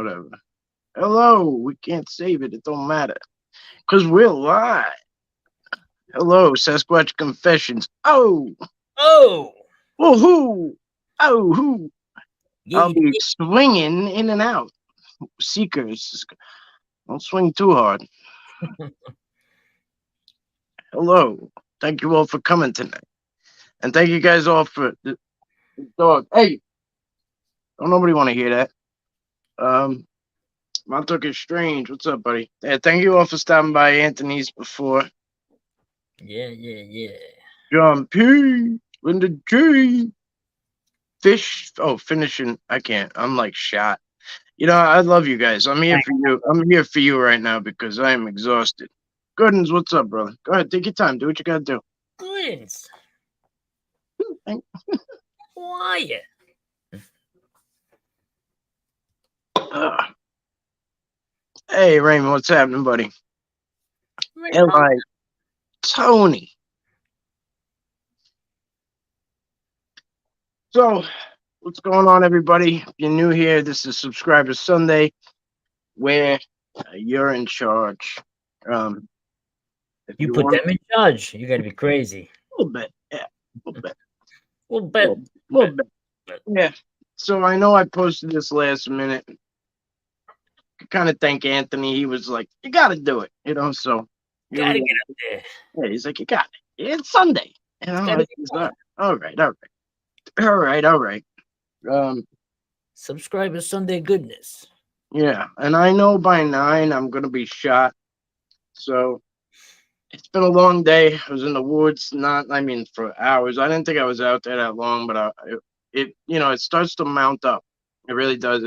whatever. Hello, we can't save it. It don't matter. Because we're live. Hello, Sasquatch Confessions. Oh, Oh, woohoo. Oh, hoo. I'll yeah, be swinging in and out. Seekers, don't swing too hard. Hello. Thank you all for coming tonight. And thank you guys all for the dog. Hey, don't nobody want to hear that. Montauk is strange. What's up, buddy? Yeah, thank you all for stopping by Anthony's before. yeah. John P. Linda G. Fish. Oh, finishing. I can't. I'm like shot. You know, I love you guys. I'm here for you. I'm here for you right now because I am exhausted. Goodens, what's up, brother? Go ahead, take your time. Do what you gotta do. Goods. Thank- Quiet. Hey, Raymond, what's happening, buddy? Right And on. like Tony. So, what's going on, everybody? If you're new here, this is Subscriber Sunday, where you're in charge. If You you put want them in charge. You got to be crazy. a little bit, yeah, a little bit, Well, bet. little bit, yeah. So I know I posted this last minute. Kind of thank Anthony. He was like, "You got to do it," you know. So here Gotta we get are. up there. Yeah, he's like, "You got it. It's Sunday." You know, Gotta he's like, all right, all right, all right, all right. Subscriber Sunday goodness. Yeah, and I know by 9 I'm gonna be shot. So it's been a long day. I was in the woods, I mean, for hours. I didn't think I was out there that long, but it starts to mount up. It really does.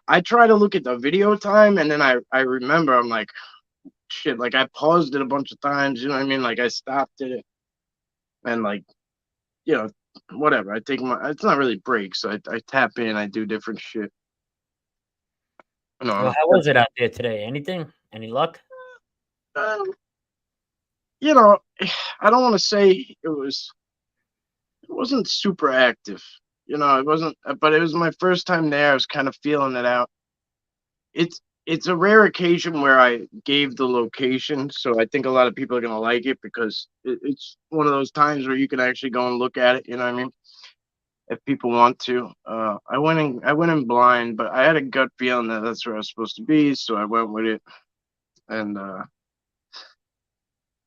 I try to look at the video time, and then I remember I'm like, shit. Like I paused it a bunch of times. You know what I mean? Like I stopped it, and like, you know, whatever. I take my. It's not really breaks. I tap in. I do different shit. Well, how was it out there today? Anything? Any luck? Um, you know, I don't want to say it wasn't super active. You know, it wasn't, but it was my first time there. I was kind of feeling it out. It's a rare occasion where I gave the location, so I think a lot of people are gonna like it because it's one of those times where you can actually go and look at it. You know what I mean? If people want to, I went in blind, but I had a gut feeling that that's where I was supposed to be, so I went with it, and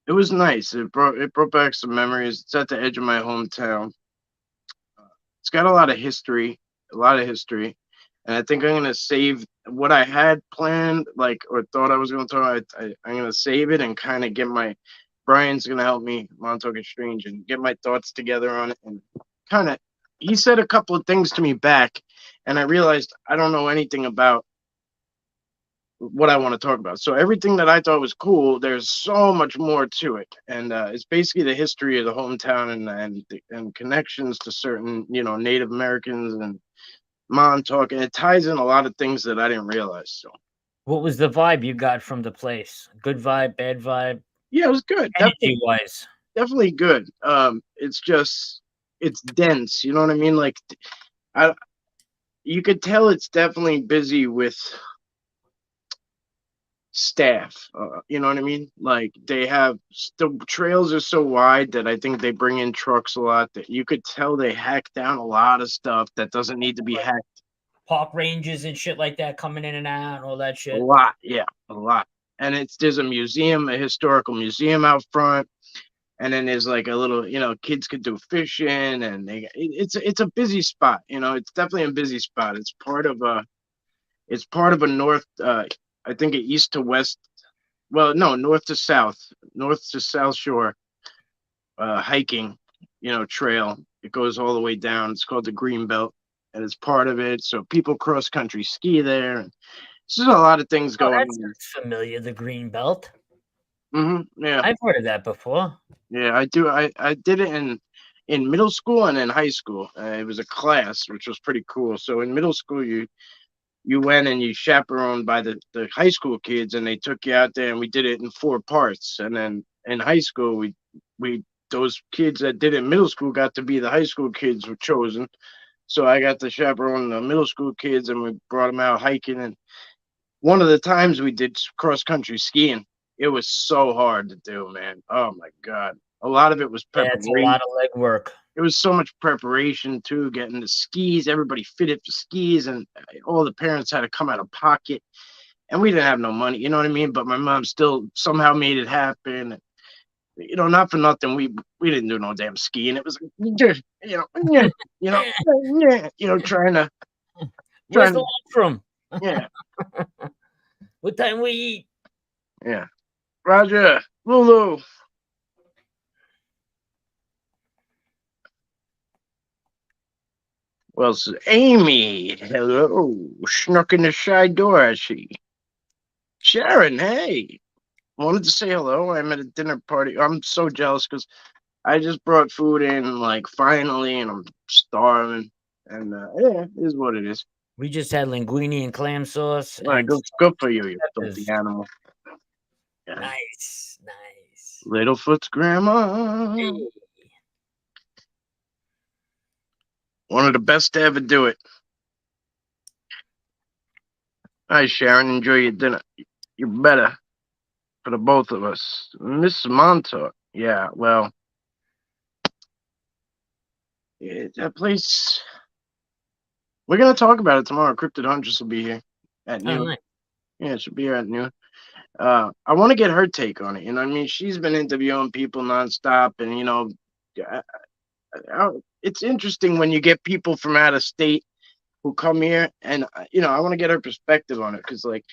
it was nice. It brought back some memories. It's at the edge of my hometown. It's got a lot of history, and I think I'm gonna save what I had planned, like or thought I was gonna talk. I'm gonna save it and kind of get my. Brian's gonna help me, Montauk Strange, and get my thoughts together on it, and kind of. He said a couple of things to me back, and I realized I don't know anything about what I want to talk about. So everything that I thought was cool, there's so much more to it, and it's basically the history of the hometown and connections to certain Native Americans and Montauk, and it ties in a lot of things that I didn't realize. So What was the vibe you got from the place? Good vibe, bad vibe, yeah, it was good, energy wise. definitely good. It's dense, you know what I mean? Like I, you could tell it's definitely busy with staff. You know what I mean? Like the trails are so wide that I think they bring in trucks a lot that you could tell they hack down a lot of stuff that doesn't need to be hacked. Park ranges and shit like that coming in and out and all that A shit. lot, yeah, a lot. And there's a museum, a historical museum out front, and then there's like a little, kids could do fishing, and it's a busy spot. It's definitely a busy spot. It's part of a north. I think a east to west. Well, no, north to south shore hiking, trail. It goes all the way down. It's called the Green Belt, and it's part of it. So people cross country ski there. And there's just a lot of things Oh, going that on. sounds familiar, the green belt. Yeah, I've heard of that before. yeah, I do. I did it in middle school and in high school. It was a class, which was pretty cool. So in middle school, you went and you chaperoned by the high school kids, and they took you out there, and we did it in 4 parts. And then in high school, we those kids that did it in middle school got to be the high school kids were chosen. So I got to chaperone the middle school kids, and we brought them out hiking. And one of the times we did cross country skiing, it was so hard to do, man. Oh my god, a lot of it was Yeah, it's a preparation. lot of legwork. It was so much preparation too, getting the skis. Everybody fitted for skis, and all the parents had to come out of pocket, and we didn't have no money. You know what I mean? But my mom still somehow made it happen. You know, not for nothing, we didn't do no damn skiing. It was like, trying to Where's trying the to line from? yeah, What time we eat? yeah. Roger, Lulu. Well, Amy, hello. Snuck in the side door, I see. Sharon, hey. Wanted to say hello. I'm at a dinner party. I'm so jealous because I just brought food in, like, finally, and I'm starving. And, yeah, it is what it is. We just had linguine and clam sauce. Like, And good for you, you peppers. filthy animal. Yeah. Nice, nice. Littlefoot's grandma. Hey. One of the best to ever do it. Hi, Sharon. Enjoy your dinner. You're better for the both of us. Miss Montauk. Yeah, well, yeah, that place. We're going to talk about it tomorrow. Cryptid Huntress will be here at Oh, noon. nice. Yeah, she'll be here at noon. I want to get her take on it. You know what I mean? She's been interviewing people nonstop, and, it's interesting when you get people from out of state who come here, and, I want to get her perspective on it because, like,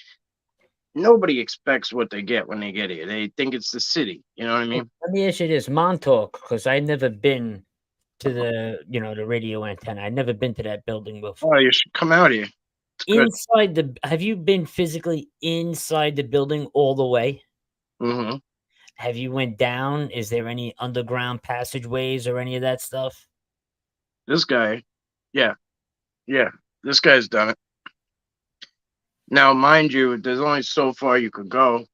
nobody expects what they get when they get here. They think it's the city. You know what I mean? Let me ask you this, Montauk, because I've never been to the radio antenna. I've never been to that building before. Oh, you should come out here. It's good. Have you been physically inside the building all the way? Mm-hmm. Have you went down? Is there any underground passageways or any of that stuff? This guy, yeah, this guy's done it. Now, mind you, there's only so far you could go.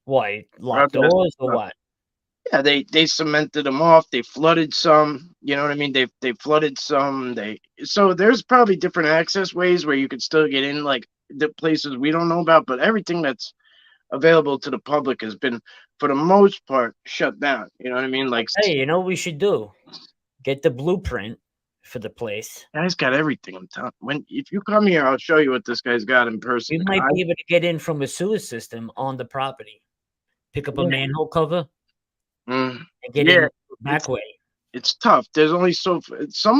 Why, locked Roger. doors or what? Yeah, they cemented them off. They flooded some. You know what I mean? They flooded some. So there's probably different access ways where you could still get in, like the places we don't know about. But everything that's available to the public has been, for the most part, shut down. You know what I mean? Like, Hey, you know what we should do? Get the blueprint for the place. guy's got everything. I'm telling. If you come here, I'll show you what this guy's got in person. We might be able to get in from a sewer system on the property. Pick up a manhole cover and get in back way. It's tough. There's only some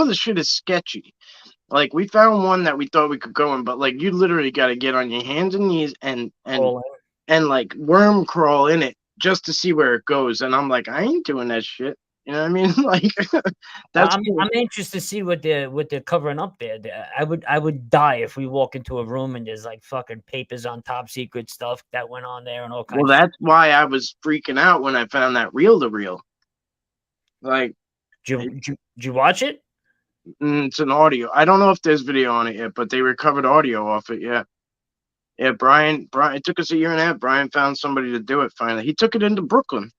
of the shit is sketchy. Like, we found one that we thought we could go in, but like you literally got to get on your hands and knees and like worm crawl in it just to see where it goes. And I'm like, I ain't doing that shit. You know what I mean? Like, that's. I'm anxious to see what they're covering up there. I would die if we walk into a room and there's like fucking papers on top secret stuff that went on there and all kinds. Well, that's why I was freaking out when I found that reel-to-reel. Like, did you watch it? It's an audio. I don't know if there's video on it yet, but they recovered audio off it. Yeah. Brian. It took us a year and a half. Brian found somebody to do it finally. He took it into Brooklyn.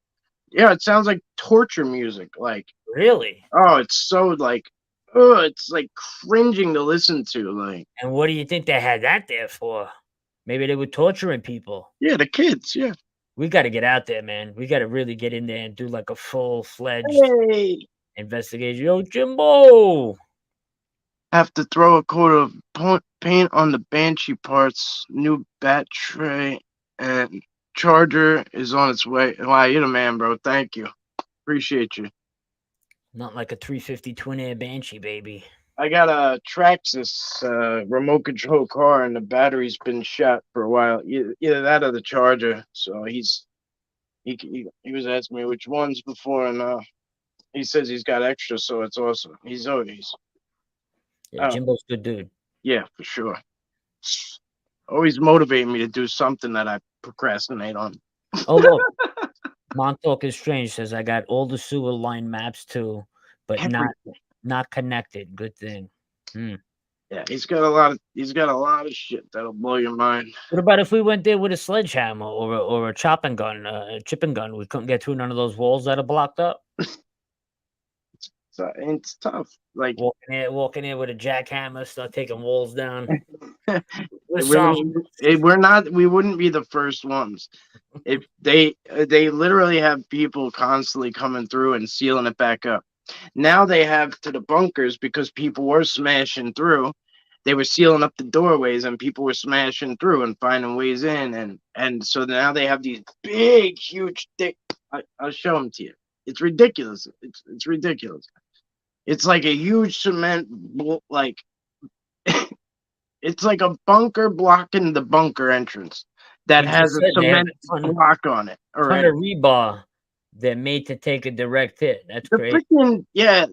Yeah, it sounds like torture music. Like, really? Oh, it's so like, oh, it's like cringing to listen to. Like, and what do you think they had that there for? Maybe they were torturing people. Yeah, the kids. Yeah, we got to get out there, man. We got to really get in there and do like a full-fledged investigation. Yo, Jimbo, have to throw a coat of paint on the Banshee parts. New bat tray and charger is on its way. Wow, you're the man, bro. Thank you. Appreciate you. Not like a 350 twin air Banshee, baby. I got a Traxxas remote control car, and the battery's been shot for a while. Either that or the charger. So he was asking me which ones before, and he says he's got extra, so it's awesome. He's always. Yeah, Jimbo's a good dude. Yeah, for sure. Always motivating me to do something that I procrastinate on. Oh, look. Montauk is Strange says, I got all the sewer line maps too, but not connected. Good thing. Yeah, he's got a lot of shit that'll blow your mind. What about if we went there with a sledgehammer or a chopping gun, a chipping gun? We couldn't get through none of those walls that are blocked up. So it's tough. Like Walking in with a jackhammer, start taking walls down. We're we're solving we're not. We wouldn't be the first ones. If they literally have people constantly coming through and sealing it back up. Now they have to the bunkers because people were smashing through. They were sealing up the doorways and people were smashing through and finding ways in, and so now they have these big, huge, thick. I'll show them to you. It's ridiculous. It's ridiculous. It's like a huge cement like it's like a bunker blocking the bunker entrance that You has just a said they have cement a ton block on it of already. rebar. They're made to take a direct hit. That's The crazy. freaking yeah,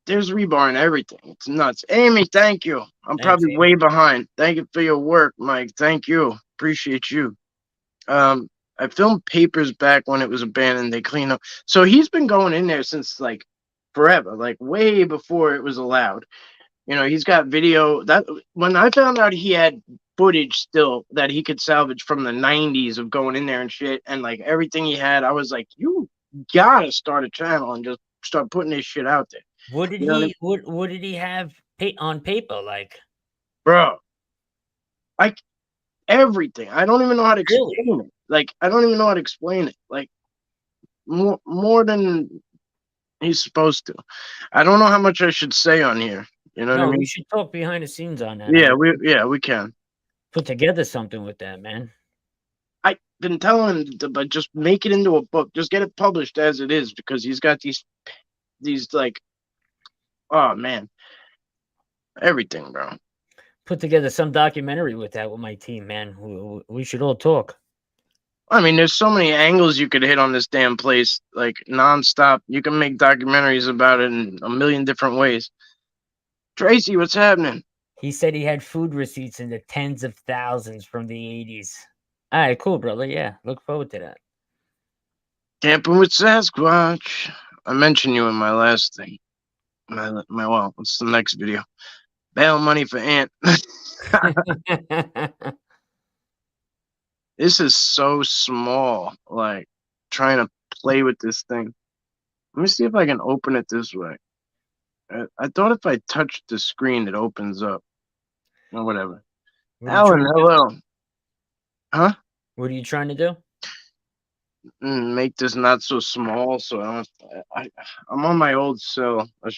there's rebar and everything. It's nuts. Amy, thank you. I'm Thanks, probably Amy. way behind. Thank you for your work, Mike. Thank you. Appreciate you. I filmed Papers back when it was abandoned. They cleaned up. So he's been going in there since like forever, like way before it was allowed. You know, he's got video that when I found out he had footage still that he could salvage from the 90s of going in there and shit and like everything he had, I was like, you gotta start a channel and just start putting this shit out there. What did You know what I mean? what did he have on paper? Like, Bro, like everything. I don't even know how to really? explain it. Like, I don't even know how to explain it. Like more than he's supposed to. I don't know how much I should say on here. You know what I No, we mean? should talk behind the scenes on that. Yeah, we can. Put together something with that, man. I've been telling him to but just make it into a book. Just get it published as it is because he's got these like oh man. Everything, bro. Put together some documentary with that with my team, man. We should all talk. I mean, there's so many angles you could hit on this damn place, like nonstop. You can make documentaries about it in a million different ways. Tracy, what's happening? He said he had food receipts in the tens of thousands from the 80s. All right, cool, brother. Yeah, look forward to that. Camping with Sasquatch. I mentioned you in my last thing. My well, what's the next video? Bail money for Ant. This is so small. Like trying to play with this thing. Let me see if I can open it this way. I thought if I touch the screen, it opens up. Or whatever. Alan, hello. Huh? What are you trying to do? Make this not so small so I don't. I'm on my old cell, but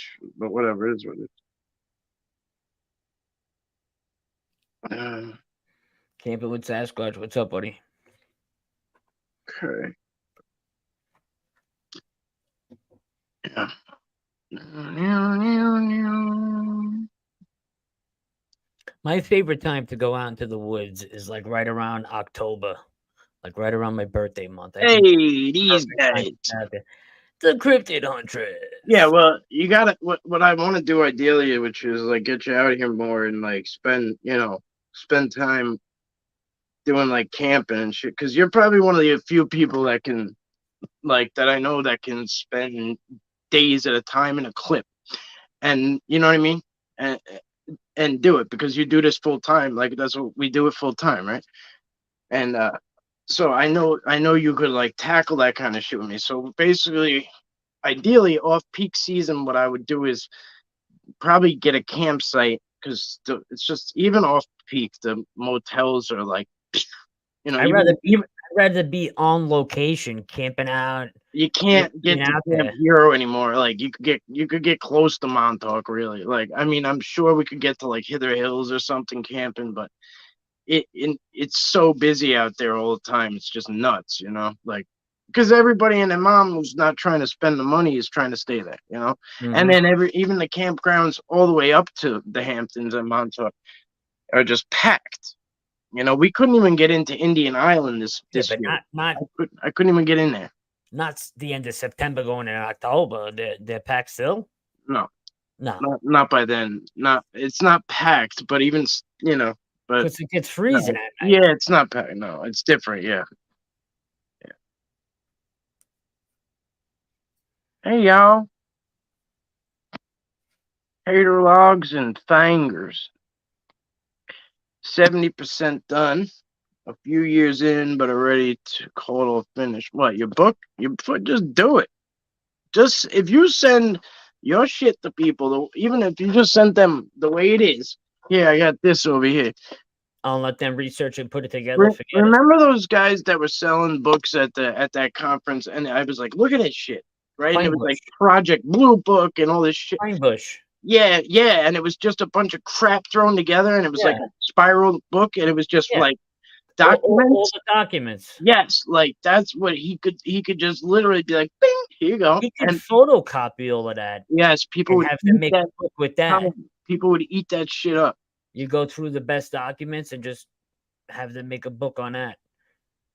whatever, it is what it is. Camping with Sasquatch. What's up, buddy? Okay. Yeah. My favorite time to go out into the woods is like right around October, like right around my birthday month. Hey, these Perfect time guys. to get out there. The Cryptid Huntress. Yeah, well, you gotta. What I want to do ideally, which is like get you out here more and like spend time doing like camping and shit. Because you're probably one of the few people that can like that I know that can spend days at a time in a clip, and you know what I mean, and do it because you do this full time. Like that's what we do it full time, right? And so I know you could like tackle that kind of shit with me. So basically, ideally, off peak season, what I would do is probably get a campsite because it's just even off peak, the motels are like, I'd rather be on location, camping out. you can't get Being to out Camp there. Hero anymore. Like you could get close to Montauk, really. Like I mean, I'm sure we could get to like Hither Hills or something camping, but it's so busy out there all the time. It's just nuts, like because everybody and their mom who's not trying to spend the money is trying to stay there, and then even the campgrounds all the way up to the Hamptons and Montauk are just packed. We couldn't even get into Indian Island this but year. not I couldn't even get in there. not the end of September going in October. They're packed still. No, No, not by then. It's not packed, but even but because it gets freezing no. at night. Yeah, it's not packed. No, it's different. Yeah. Hey y'all, hater logs and fangers. 70% done. A few years in, but already to call it finish. What, your book? Just do it. Just if you send your shit to people, even if you just sent them the way it is. Yeah, I got this over here. I'll let them research and put it together. Forget it. Remember those guys that were selling books at that conference, and I was like, look at this shit, right? And it was like Pinebush. Project Blue Book and all this shit. Pinebush. Yeah, yeah, and it was just a bunch of crap thrown together, and it was like Yeah. a spiral book, and it was just Yeah. like All documents. the documents. Yes, like that's what he could just literally be like, bing, here you go. He could And photocopy all of that yes, people and would have them eat make a that. book with that. People would eat that shit up You go through the best documents and just have them make a book on that.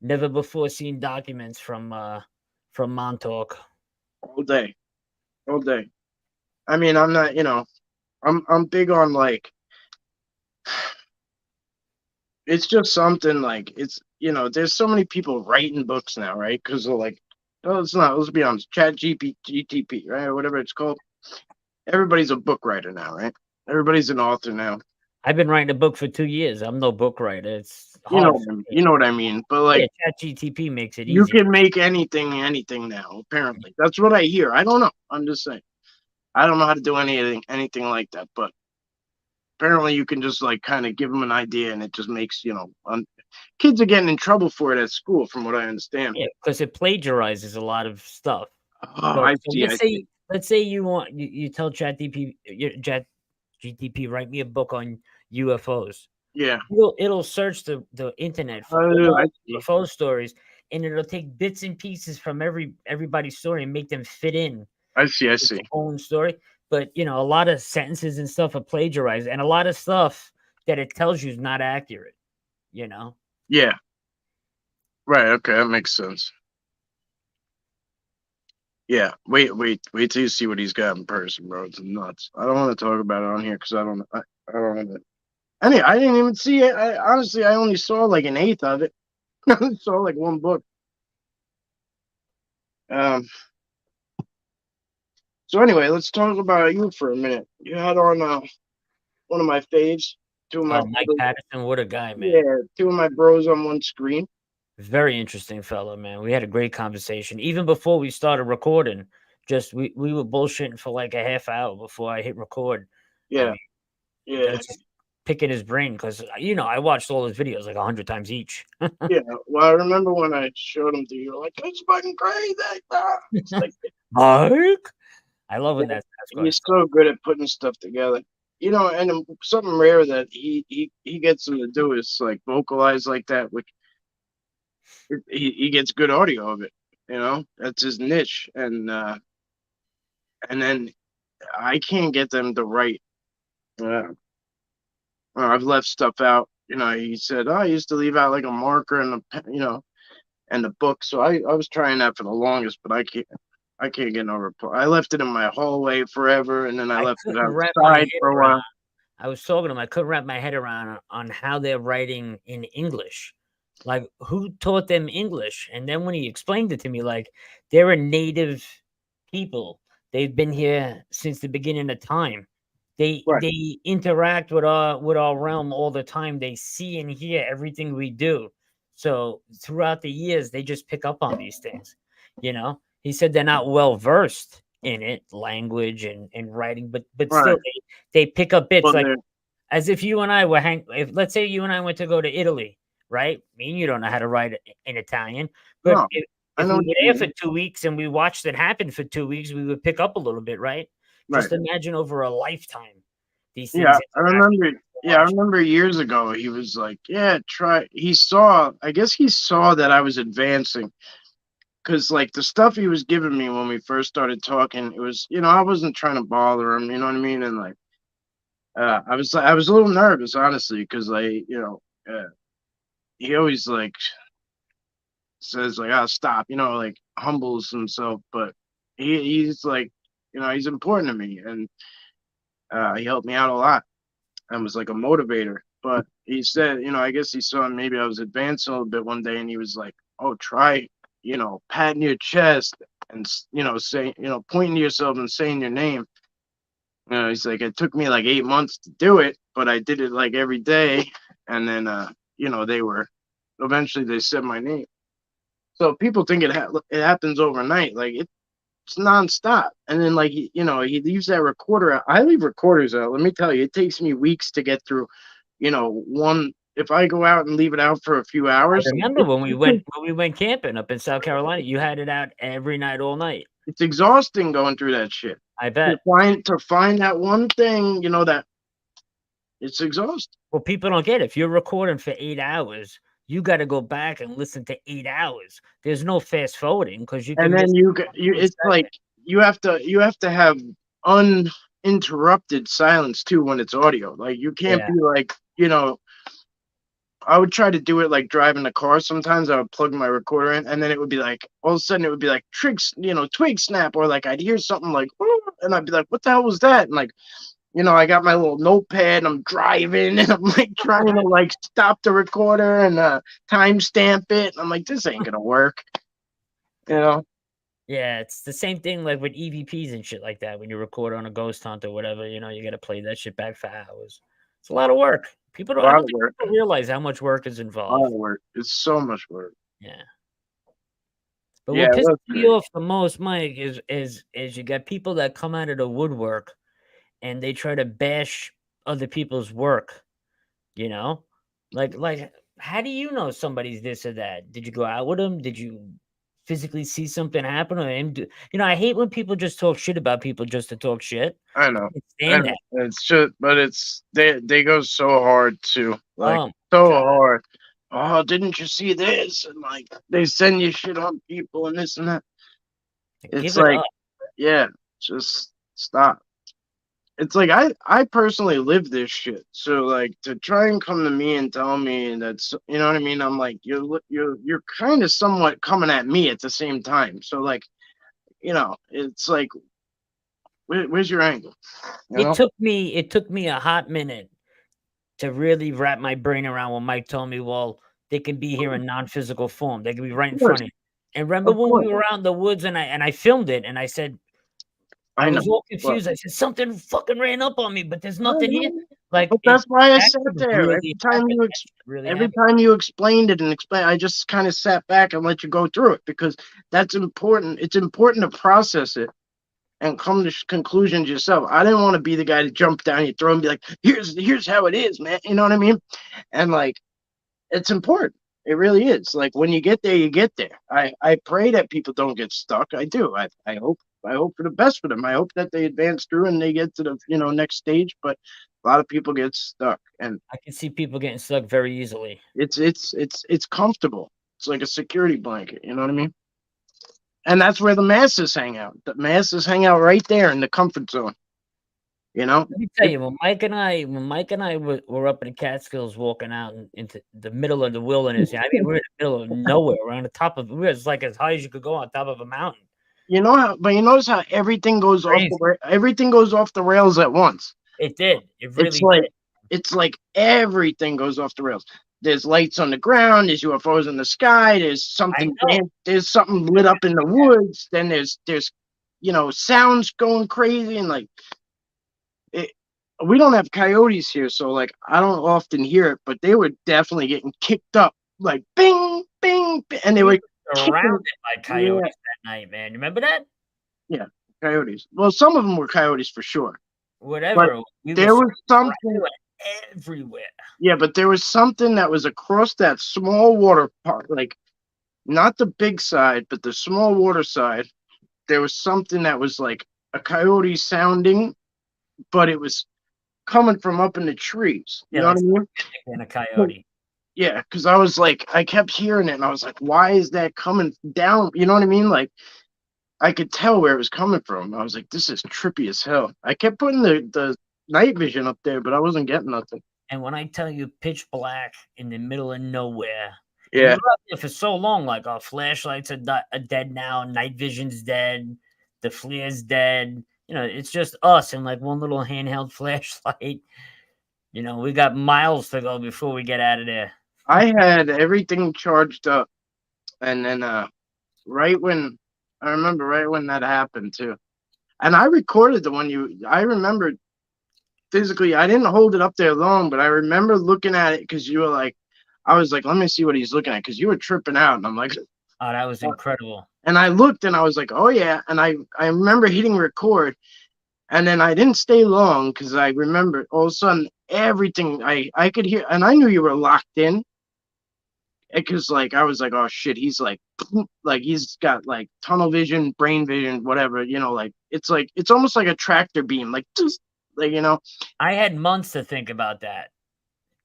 Never before seen documents from Montauk. all day, all day. I mean, I'm not, I'm big on like, it's just something like it's, there's so many people writing books now, right? Because of like, oh, it's not. Let's be honest, Chat GTP, right, or whatever it's called. Everybody's a book writer now, right? Everybody's an author now. I've been writing a book for 2 years. I'm no book writer. It's You know, hard. you know what I mean. But like, Yeah, ChatGTP makes it you easy. can make anything now. Apparently, that's what I hear. I don't know. I'm just saying. I don't know how to do anything like that, but apparently you can just like kind of give them an idea, and it just makes kids are getting in trouble for it at school, from what I understand. Yeah, because it plagiarizes a lot of stuff. Oh, So, I so see. I see. let's say you tell ChatGTP, write me a book on UFOs. Yeah. It'll search the internet for Oh, I all see. UFO stories, and it'll take bits and pieces from everybody's story and make them fit in I see. I its see. own story. But a lot of sentences and stuff are plagiarized, and a lot of stuff that it tells you is not accurate. Yeah. Right. Okay, that makes sense. Yeah. Wait till you see what he's got in person, bro. It's nuts. I don't want to talk about it on here because I don't want to. I didn't even see it. Honestly, I only saw like an eighth of it. I only saw like one book. So anyway, let's talk about you for a minute. You had on one of my faves, two of my Oh, Mike brothers. Patterson, what a guy, man. Yeah, two of my bros on one screen. Very interesting fellow, man. We had a great conversation. Even before we started recording, just we were bullshitting for like a half hour before I hit record. I Yeah, mean, yeah, just picking his brain because I watched all his videos like 100 times each. yeah. Well, I remember when I showed them to you, like, it's fucking crazy. It's like, Mike, I love when yeah, that's he's so good at putting stuff together. And something rare that he gets him to do is like vocalize like that, which he gets good audio of it. That's his niche, and then I can't get them to write. I've left stuff out. He said, "Oh, I used to leave out like a marker and and the book." So I was trying that for the longest, but I can't get no reply. I left it in my hallway forever, and then I left it couldn't wrap my outside head for a around. while. I was talking to him. I couldn't wrap my head around on how they're writing in English. Like, who taught them English? And then when he explained it to me, like, they're a native people. They've been here since the beginning of time. Right. They interact with our realm all the time. They see and hear everything we do. So throughout the years, they just pick up on these things. He said they're not well versed in it, language and writing, but Right. still they pick up bits Well, like as if you and I were if let's say you and I went to go to Italy, right? Me and you don't know how to write in Italian, but No, if I we know were what you there for mean. 2 weeks and we watched it happen for 2 weeks, we would pick up a little bit, right? Right. Just imagine over a lifetime these things. Yeah, I remember. Yeah, I remember years ago he was like, "Yeah, try." I guess he saw that I was advancing, because like the stuff he was giving me when we first started talking, it was, I wasn't trying to bother him, you know what I mean? And like, I was a little nervous, honestly, because he always like says like, "Oh, stop," like humbles himself, but he's like, he's important to me, and he helped me out a lot and was like a motivator. But he said, I guess he saw maybe I was advancing a little bit one day, and he was like, "Oh, try, patting your chest and say, pointing to yourself and saying your name." He's like, it took me like 8 months to do it, but I did it like every day, and then eventually they said my name. So people think it happens overnight. Like It's nonstop. And then like you know, he leaves that recorder out. I leave recorders out. Let me tell you, it takes me weeks to get through, you know, one if I go out and leave it out for a few I hours, remember when we went camping up in South Carolina, you had it out every night, all night. it's exhausting going through that shit. I bet. To find that one thing, you know, that it's exhausting. Well, people don't get it. If you're recording for 8 hours, you got to go back and listen to 8 hours. There's no fast forwarding because you And can miss then you a it's second. like you have to have uninterrupted silence too when it's audio. Like you can't Yeah, be like, you know, I would try to do it like driving the car. Sometimes I would plug my recorder in, and then it would be like all of a sudden it would be like tricks, you know, twig snap, or like I'd hear something like, "Oh," and I'd be like, "What the hell was that?" And like, you know, I got my little notepad. I'm driving, and I'm like trying to like stop the recorder and timestamp it. I'm like, this ain't gonna work, you know. yeah. It's the same thing like with EVPs and shit like that. When you record on a ghost hunt or whatever, you got to play that shit back for hours. It's a lot of work. People A don't. I lot don't of think work. people realize how much work is A lot involved. of work. It's so much work. Yeah. But Yeah, what pisses that's me great. off the most, Mike, is you got people that come out of the woodwork and they try to bash other people's work. You know, like how do you know somebody's this or that? Did you go out with them? Did you physically see something happen or him do? I hate when people just talk shit about people just to talk shit. I I know. can't I stand know. that. It's just, but it's they go so hard too, like Oh my so god, hard. Oh, didn't you see this? And like they send you shit on people and this and that. It's give it like, up. yeah, just stop. It's like I personally live this shit. So like to try and come to me and tell me that's you know what I mean. I'm like you're kind of somewhat coming at me at the same time. So like you know it's like where's your angle? You It know. took me it took me a hot minute to really wrap my brain around when Mike told me, well, they can be here in non-physical form. They can be right in Of course, front of you. And remember of when we course. were out in the woods and I filmed it and I said, I I know. was all But confused. I said, something fucking ran up on me, but there's I nothing here. know. Like But that's why I that sat could there. really happen. That shit really Every happened. time you explained it and explain, I just kind of sat back and let you go through it because that's important. It's important to process it and come to conclusions yourself. I didn't want to be the guy to jump down your throat and be like, here's how it is, man. You know what I mean? And like it's important. It really is. Like when you get there, you get there. I pray that people don't get stuck. I do. I hope for the best for them. I hope that they advance through and they get to the next stage. But a lot of people get stuck, and I can see people getting stuck very easily. it's comfortable. It's like a security blanket. You know what I mean? And that's where the masses hang out. The masses hang out right there in the comfort zone. You know, Let me tell you, when Mike and I were up in the Catskills walking out into the middle of the wilderness. I mean, we're in the middle of nowhere. We're on the top of we're as like as high as you could go on top of a mountain. you know how, but you notice how Crazy. everything goes off the rails at once. It did. It It's really like did. it's like everything goes off the rails. There's lights on the ground. There's UFOs in the sky. I know. There's something lit up in the woods. Then there's sounds going crazy and like it, we don't have coyotes here, so like I don't often hear it, but they were definitely getting kicked up like bing bing, bing and they We were were kicking. surrounded by Yeah, coyotes that night, man. You remember that? yeah, coyotes. Well, some of them were coyotes for sure, but Whatever. We were there was they something. were everywhere. Yeah, but there was something that was across that small water park, like not the big side, but the small water side. There was something that was like a coyote sounding, but it was coming from up in the trees. You Yeah, know what like I mean? and a coyote. Yeah, because I was like, I kept hearing it, and I was like, why is that coming down? You know what I mean? Like, I could tell where it was coming from. I was like, this is trippy as hell. I kept putting the night vision up there, but I wasn't getting nothing. And when I tell you pitch black in the middle of nowhere, and we Yeah, were out there for so long, like our flashlights are dead now, night vision's dead, the flare's dead. It's just us and like one little handheld flashlight. We got miles to go before we get out of there. I had everything charged up, and then right when I remember right when that happened too. And I recorded the one I remember physically. I didn't hold it up there long, but I remember looking at it because I was like, let me see what he's looking at because you were tripping out. And I'm like, Oh, that was incredible. And I looked and I was like, oh yeah. And I remember hitting record, and then I didn't stay long because I remember all of a sudden everything I could hear, and I knew you were locked in because like I was like, oh shit, he's like he's got like tunnel vision, brain vision, whatever, like it's almost like a tractor beam, like just like I had months to think about that.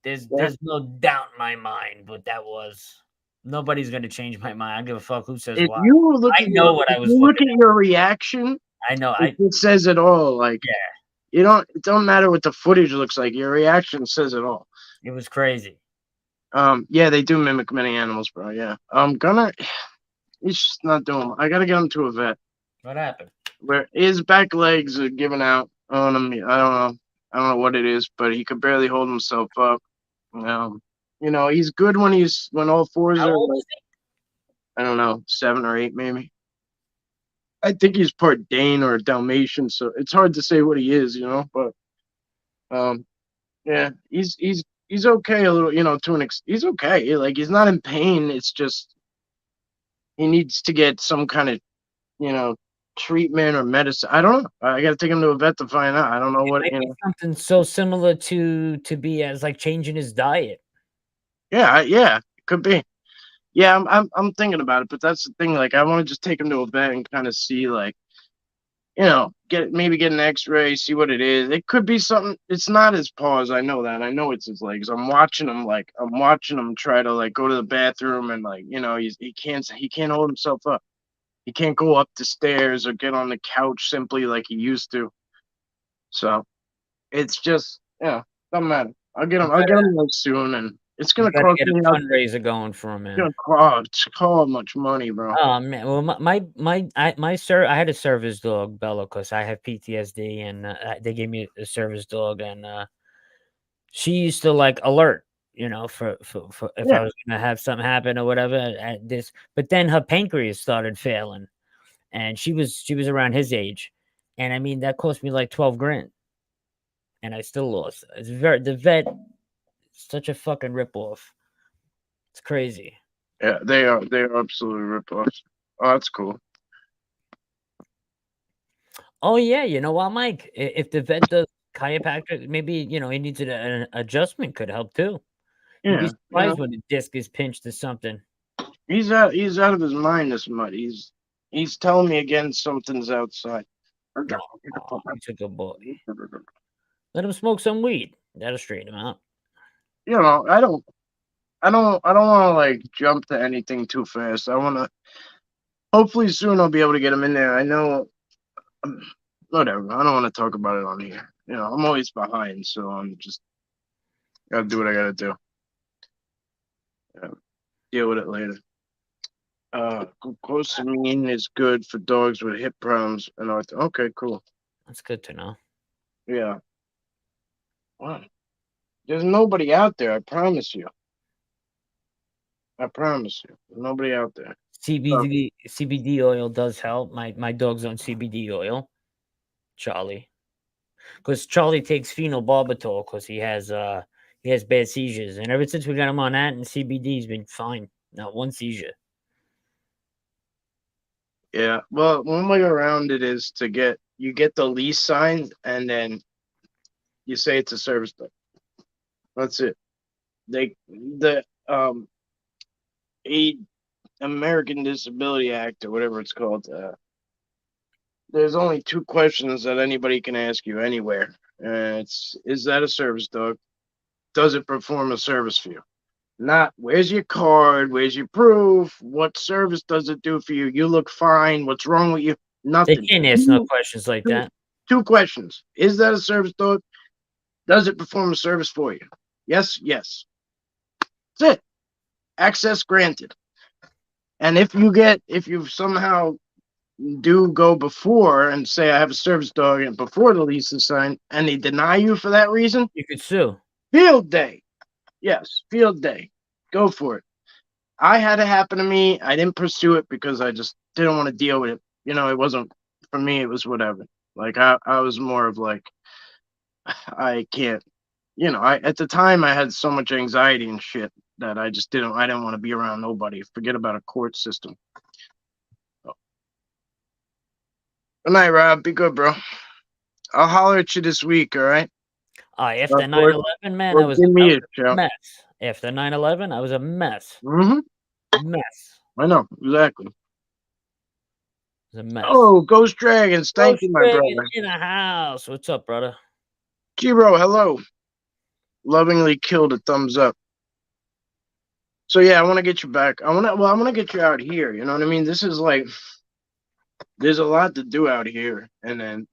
yeah. There's no doubt in my mind what that was. Nobody's gonna change my mind. I don't give a fuck who says If what. you look I at know what I was looking your reaction, at. I know. it says it all. Like Yeah, it don't matter what the footage looks like. Your reaction says it all. it was crazy. Yeah, they do mimic many animals, bro. Yeah. He's just not doing. I gotta get him to a vet. What happened? Where his back legs are giving out on him. I don't know. I don't know what it is, but he could barely hold himself up. He's good when all fours How are old like, is he? I don't know, 7 or 8 maybe. I think he's part Dane or Dalmatian, so it's hard to say what he is, But um, yeah, he's okay a little, he's okay. Like he's not in pain. It's just he needs to get some kind of, you know, treatment or medicine. I don't know. I got to take him to a vet to find out. I don't know It what, might be something so similar to be as like changing his diet. Yeah, yeah, it could be. Yeah, I'm thinking about it, but that's the thing. Like, I want to just take him to a vet and kind of see, like, maybe get an X-ray, see what it is. It could be something. It's not his paws. I know that. I know it's his legs. I'm watching him try to like go to the bathroom and like, he can't hold himself up. He can't go up the stairs or get on the couch simply like he used to. So it's just, doesn't matter. I'll get him like soon, and it's You gonna gotta cost get a me. fundraiser going for him, It's man. gonna cost how much money, bro? Oh man, well, I had a service dog, Bella, because I have PTSD, and they gave me a service dog, and she used to like alert, for if I Yeah, was gonna have something happen or whatever. At this, but then her pancreas started failing, and she was around his age, and I mean that cost me like 12 grand, and I still lost. It's very the vet, such a fucking ripoff. It's crazy. yeah, they are absolutely rip-offs. Oh, that's cool. Oh yeah, you know what, Mike? If the vet does chiropractic, maybe he needs an adjustment could help too. You'd be Yeah, surprised when the disc is pinched or something. he's out of his mind. This mud. He's telling me again something's outside. Oh, he's a good boy. Let him smoke some weed. That'll straighten him out. I don't want to like jump to anything too fast. I want to. Hopefully soon I'll be able to get him in there. I know. Whatever. I don't want to talk about it on here. I'm always behind, so I'm just gotta do what I gotta do. Yeah, deal with it later. Glucosamine is good for dogs with hip problems and okay, cool. That's good to know. Yeah. Wow. There's nobody out there. I promise you. I promise you. There's nobody out there. CBD oil does help. My dog's on CBD oil, Charlie, because Charlie takes phenobarbital because he has bad seizures, and ever since we got him on that, and CBD's been fine. Not one seizure. Yeah. Well, one way around it is you get the lease signed and then you say it's a service dog. That's it. The a American Disability Act or whatever it's called. There's only 2 questions that anybody can ask you anywhere. Is that a service dog? Does it perform a service for you? Not where's your card? Where's your proof? What service does it do for you? You look fine. What's wrong with you? They Nothing. can't ask no questions like Two, that. 2 questions. Is that a service dog? Does it perform a service for you? Yes, yes. That's it. Access granted. And if you somehow do go before and say I have a service dog and before the lease is signed and they deny you for that reason, You could sue. field day. Yes, field day. Go for it. I had it happen to me. I didn't pursue it because I just didn't want to deal with it. It wasn't for me. It was whatever. Like I was more of like, I can't. At the time I had so much anxiety and shit that I didn't want to be around nobody. Forget about a court system. Good night, Rob. Be good, bro. I'll holler at you this week, all right? After Or, 9/11, man, or give I me was a a shout. mess. After 9/11, I was a mess. Mm-hmm. Mess. I know, exactly. It was a mess. Oh, Ghost Dragons. Thank you, my Dragon brother. in the house. What's up, brother? Giro, hello. Lovingly killed a thumbs up. So yeah, I want to get you back. I want to get you out here. You know what I mean? This is like, there's a lot to do out here, and then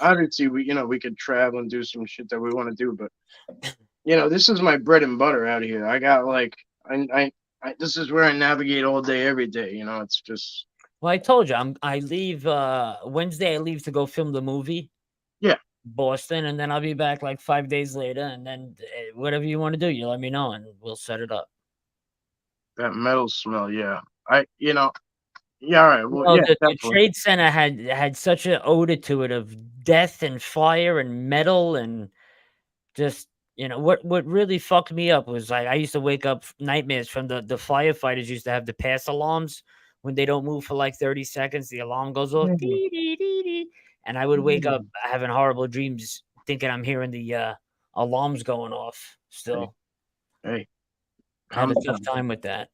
obviously we could travel and do some shit that we want to do, but this is my bread and butter out here. I got like, this is where I navigate all day, every day. It's just Well, I told you, I leave Wednesday. I leave to go film the movie. Yeah. Boston, and then I'll be back like 5 days later, and then whatever you want to do, you let me know, and we'll set it up. that metal smell. Yeah, yeah. All right. Well, Well, yeah, the definitely. Trade Center had such an odor to it of death and fire and metal and just what really fucked me up was I used to wake up nightmares from the firefighters used to have the pass alarms when they don't move for like 30 seconds, the alarm goes off, dee, dee, dee, dee, and I would wake up having horrible dreams thinking I'm hearing the alarms going off still. Hey, I had a tough time with that.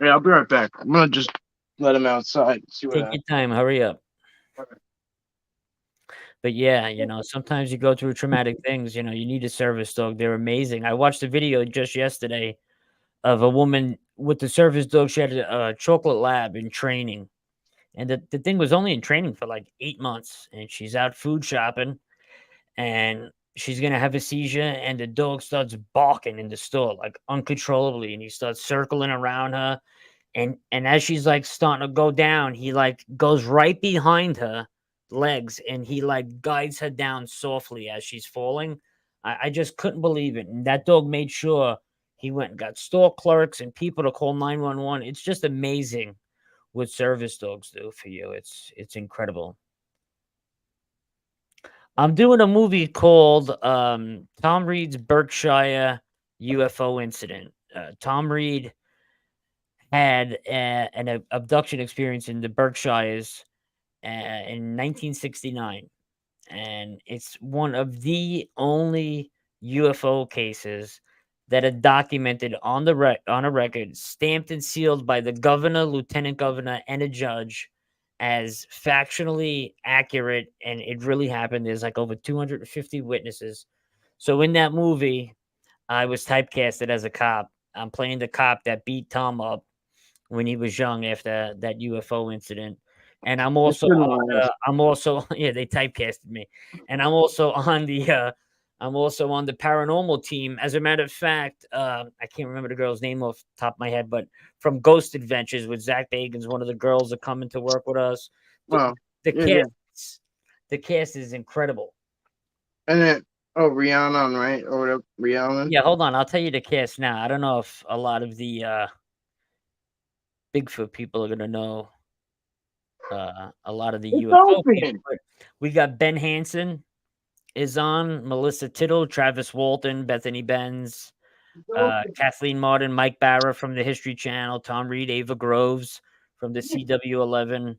Yeah, I'll be right back. I'm gonna just let him outside. See what Take happens. your time, hurry up. Okay. But yeah, sometimes you go through traumatic things, you need a service dog. They're amazing. I watched a video just yesterday of a woman with the service dog. She had a chocolate lab in training. And the thing was only in training for like 8 months. And she's out food shopping and she's going to have a seizure. And the dog starts barking in the store like uncontrollably. And he starts circling around her. And as she's like starting to go down, he like goes right behind her legs and he like guides her down softly as she's falling. I just couldn't believe it. And that dog made sure he went and got store clerks and people to call 911. It's just amazing what service dogs do for you. It's incredible. I'm doing a movie called Tom Reed's Berkshire UFO Incident. Tom Reed had an abduction experience in the Berkshires in 1969. And it's one of the only UFO cases that are documented on on a record, stamped and sealed by the governor, lieutenant governor, and a judge as factually accurate. And it really happened. There's like over 250 witnesses. So in that movie, I was typecasted as a cop. I'm playing the cop that beat Tom up when he was young after that UFO incident. And I'm also yeah, they typecasted me. And I'm also on the paranormal team. As a matter of fact, I can't remember the girl's name off the top of my head, but from Ghost Adventures with Zach Bagans, one of the girls are coming to work with us. The cast is incredible. And then Rihanna, right? Or whatever, Rihanna. Yeah, hold on. I'll tell you the cast now. I don't know if a lot of the Bigfoot people are gonna know a lot of the UFO people, but we got Ben Hansen is on, Melissa Tittle, Travis Walton, Bethany Benz, Kathleen Martin, Mike Barra from the History Channel, Tom Reed, Ava Groves from the CW11,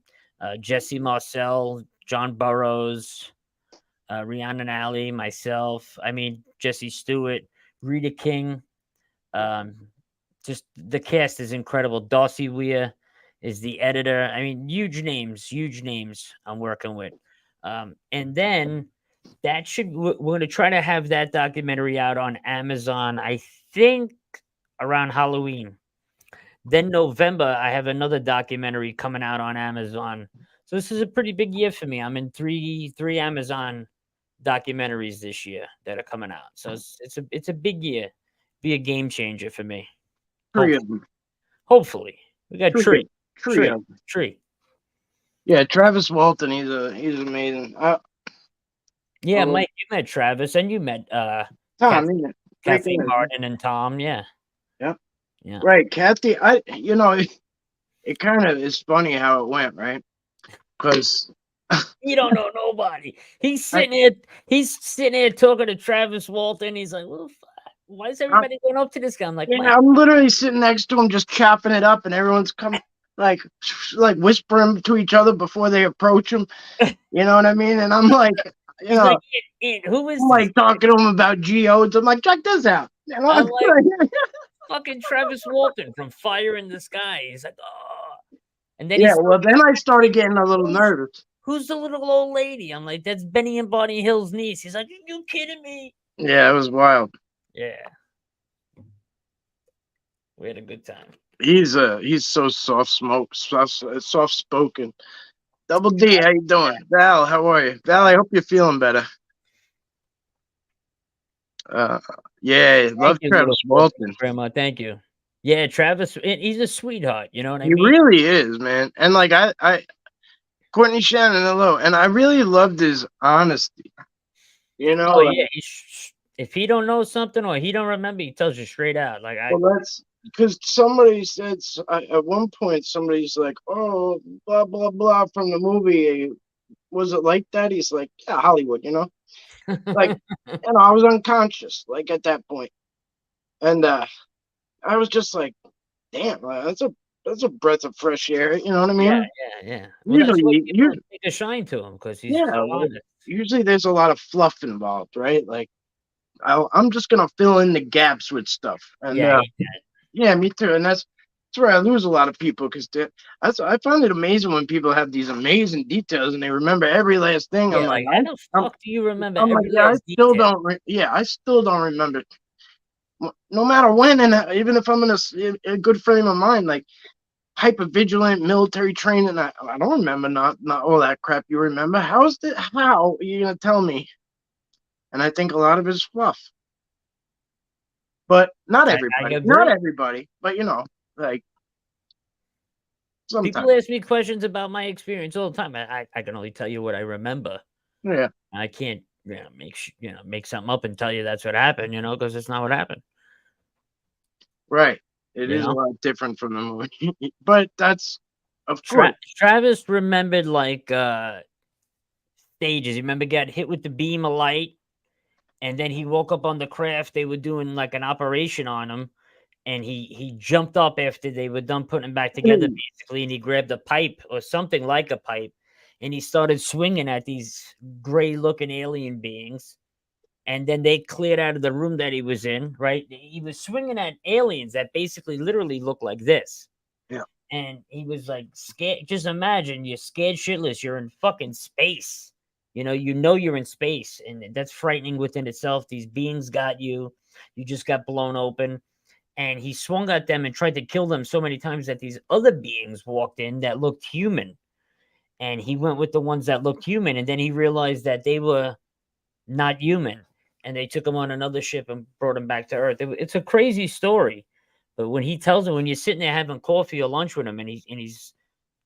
Jesse Marcel, John Burroughs, Rhiannon Alley, myself. I mean, Jesse Stewart, Rita King. Just the cast is incredible. Darcy Weir is the editor. I mean, huge names I'm working with. And then we're going to try to have that documentary out on Amazon, I think around Halloween. Then November, I have another documentary coming out on Amazon. So this is a pretty big year for me. I'm in three Amazon documentaries this year that are coming out. So it's a big year. Be a game changer for me. Hopefully. We got Tree. Yeah, Travis Walton, he's amazing. Yeah, Mike, you met Travis and you met Tom, Kathleen Martin and Tom, yeah. Yep. Yeah. Right, Kathy, it kind of is funny how it went, right? Because you don't know nobody. He's sitting here talking to Travis Walton. He's like, well, why is everybody going up to this guy? I'm like, I'm literally sitting next to him just chopping it up and everyone's coming. like whispering to each other before they approach him. You know what I mean? And I'm like, you He's know, like, who is I'm this? like talking to him about geodes. I'm like, check this out. You know, I'm like fucking Travis Walton from Fire in the Sky. He's like, oh, and then yeah. he's Well, then I started getting a little nervous. who's the little old lady? I'm like, that's Benny and Bonnie Hill's niece. He's like, you kidding me? Yeah, it was wild. Yeah, we had a good time. He's so soft spoken. Double D, how you doing? Val, how are you? Val, I hope you're feeling better. Uh, yeah, love Thank you, little Travis Walton. grandma. Thank you. Yeah, Travis, he's a sweetheart. You know what I He mean? really is, man. And like Courtney Shannon, hello. And I really loved his honesty. You know, Oh like, yeah. If he don't know something or he don't remember, he tells you straight out. Like well, that's because somebody said at one point, somebody's like, "Oh, blah blah blah" from the movie. Was it like that? He's like, "Yeah, Hollywood," you know. Like, I was unconscious, like at that point, and I was just like, "Damn, that's a breath of fresh air." You know what I yeah, mean? yeah. Well, that's Usually, what you people take a shine to him because he's yeah, so well, honest. usually there's a lot of fluff involved, right? Like, I'm just gonna fill in the gaps with stuff, and Yeah, yeah, me too. And that's where I lose a lot of people because I find it amazing when people have these amazing details and they remember every last thing. yeah. Like how the I'm, fuck do you remember I'm like, every yeah, last detail? I still don't remember. No matter when, and even if I'm in a good frame of mind, like hyper vigilant military training, I don't remember not all that crap you remember. How are you gonna tell me? And I think a lot of it is fluff. But not I everybody. Not agree. everybody. But like People sometimes. ask me questions about my experience all the time. I can only tell you what I remember. Yeah. I can't, make something up and tell you that's what happened, because it's not what happened. Right. It You is a know, lot different from the movie. But that's of course. Travis remembered like stages. You remember got hit with the beam of light, and then he woke up on the craft. They were doing like an operation on him, and he jumped up after they were done putting him back together, basically, and he grabbed a pipe or something like a pipe, and he started swinging at these gray-looking alien beings. And then they cleared out of the room that he was in, right? He was swinging at aliens that basically literally looked like this. Yeah. And he was like scared. Just imagine you're scared shitless. You're in fucking space. You're in space, and that's frightening within itself. These beings got you. You just got blown open. And he swung at them and tried to kill them so many times that these other beings walked in that looked human. And he went with the ones that looked human. And then he realized that they were not human. And they took him on another ship and brought him back to Earth. It's a crazy story. But when he tells him, when you're sitting there having coffee or lunch with him, and he's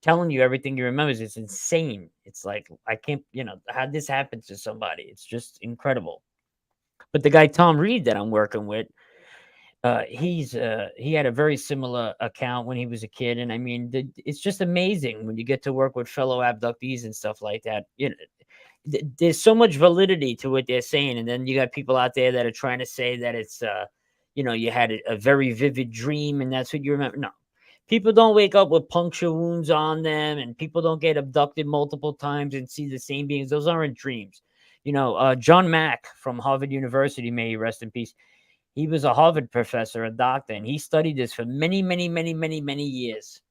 telling you everything he remembers, it's insane. It's like, I can't, how this happens to somebody. It's just incredible. But the guy Tom Reed that I'm working with, he had a very similar account when he was a kid, and I mean, it's just amazing when you get to work with fellow abductees and stuff like that. There's so much validity to what they're saying, and then you got people out there that are trying to say that it's you had a very vivid dream and that's what you remember. No, people don't wake up with puncture wounds on them, and people don't get abducted multiple times and see the same beings. Those aren't dreams. John Mack from Harvard University, may he rest in peace. He was a Harvard professor, a doctor, and he studied this for many, many, many, many, many years.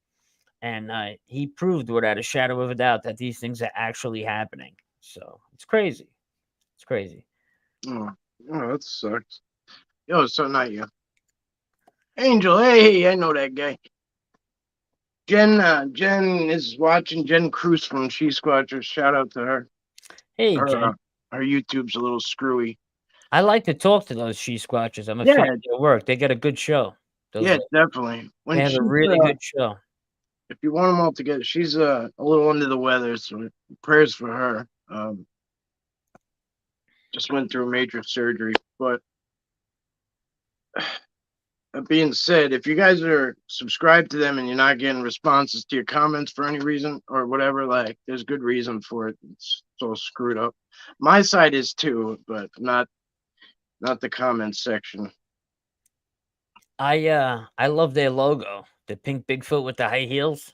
And he proved without a shadow of a doubt that these things are actually happening. So it's crazy. It's crazy. Oh, that sucks. Yo, so not you. Angel, hey, I know that guy. Jen is watching. Jen Cruz from She Squatchers. Shout out to her. Hey, Her, Jen. her YouTube's a little screwy. I like to talk to those she squatchers. I'm a Yeah, fan of their work. They got a good show. yeah, definitely. They When have a she's really good show. if you want them all together, she's a little under the weather, so prayers for her. Just went through major surgery, but that being said, if you guys are subscribed to them and you're not getting responses to your comments for any reason or whatever, like there's good reason for it. It's all screwed up. My side is too, but not the comments section. I love their logo. The pink Bigfoot with the high heels.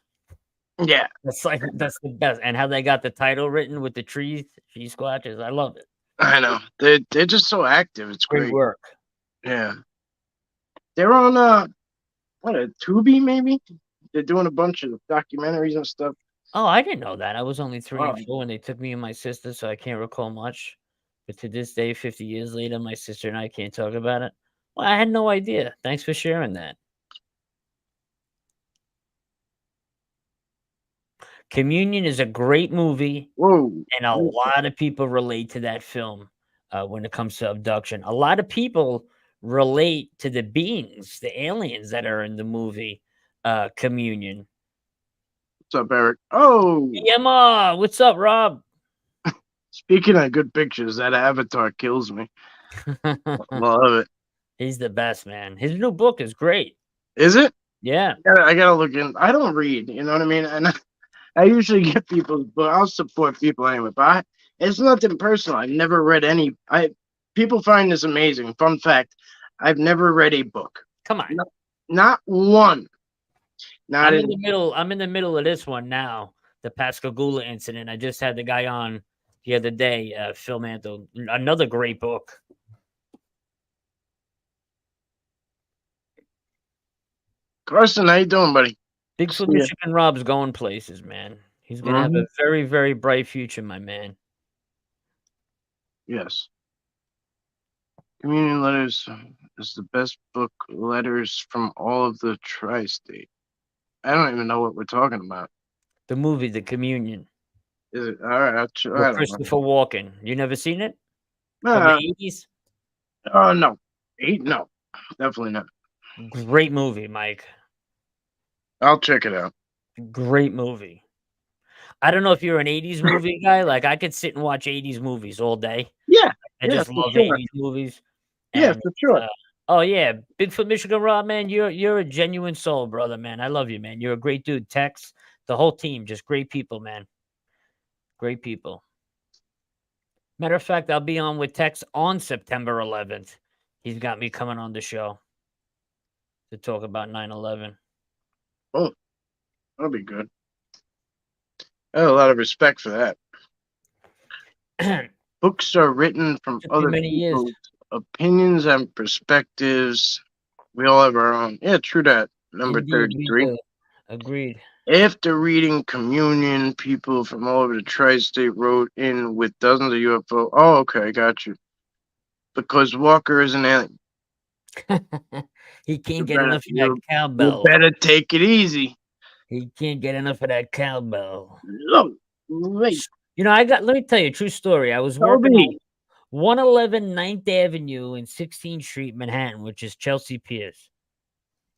Yeah, That's the best. And how they got the title written with the trees, tree squatches. I love it. I know. They're just so active. It's Great great. work. Yeah. They're on what, a Tubi maybe? They're doing a bunch of documentaries and stuff. Oh, I didn't know that. I was only 3 and Oh, 4 when they took me and my sister, so I can't recall much. But to this day, 50 years later, my sister and I can't talk about it. Well, I had no idea. Thanks for sharing that. Communion is a great movie, whoa. and a lot of people relate to that film when it comes to abduction. A lot of people relate to the beings, the aliens that are in the movie Communion. What's up, Eric? Oh, Yeah, Ma, what's up, Rob? speaking of good pictures, that Avatar kills me. Love it. He's the best, man. His new book is great. Is it? Yeah. I gotta look in. I don't read, you know what I mean? And I usually get people, but I'll support people anyway. But it's nothing personal. I've never read any. People find this amazing. Fun fact: I've never read a book. Come on. Not one. Not I'm in. in the middle. I'm in the middle of this one now. The Pascagoula incident. I just had the guy on the other day, Phil Mantle. Another great book. Carson, how you doing, buddy? Bigfoot See ya. Michigan Rob's going places, man. He's gonna have a very, very bright future, my man. Yes. Communion Letters is the best book letters from all of the tri-state. I don't even know what we're talking about. The movie, The Communion, Is it all right? I with don't know. Christopher Walken. You never seen it? From Uh, the 80s? no, no, definitely not. Great movie, Mike. I'll check it out. Great movie. I don't know if you're an 80s movie guy. Like I could sit and watch 80s movies all day. Yeah, I yeah, just for love sure. 80s movies. Yeah, And for sure. oh yeah, Bigfoot Michigan Rob, man, you're a genuine soul, brother, man. I love you, man. You're a great dude. Tex, the whole team, just great people, man. Great people. Matter of fact, I'll be on with Tex on September 11th. He's got me coming on the show to talk about 9/11. Oh, that'll be good. I have a lot of respect for that. Took Books are written from me other many years. people's opinions and perspectives. We all have our own. Yeah, true that. Number Indeed, we 33. do. Agreed. After reading Communion, people from all over the tri-state wrote in with dozens of UFO. Oh, okay, got you. Because Walker is an alien. He can't You get better- enough of that You cowbell. better take it easy. He can't get enough of that cowbell. Look, wait, You know, let me tell you a true story. I was tell working on me. 111 9th Avenue and 16th Street, Manhattan, which is Chelsea Piers.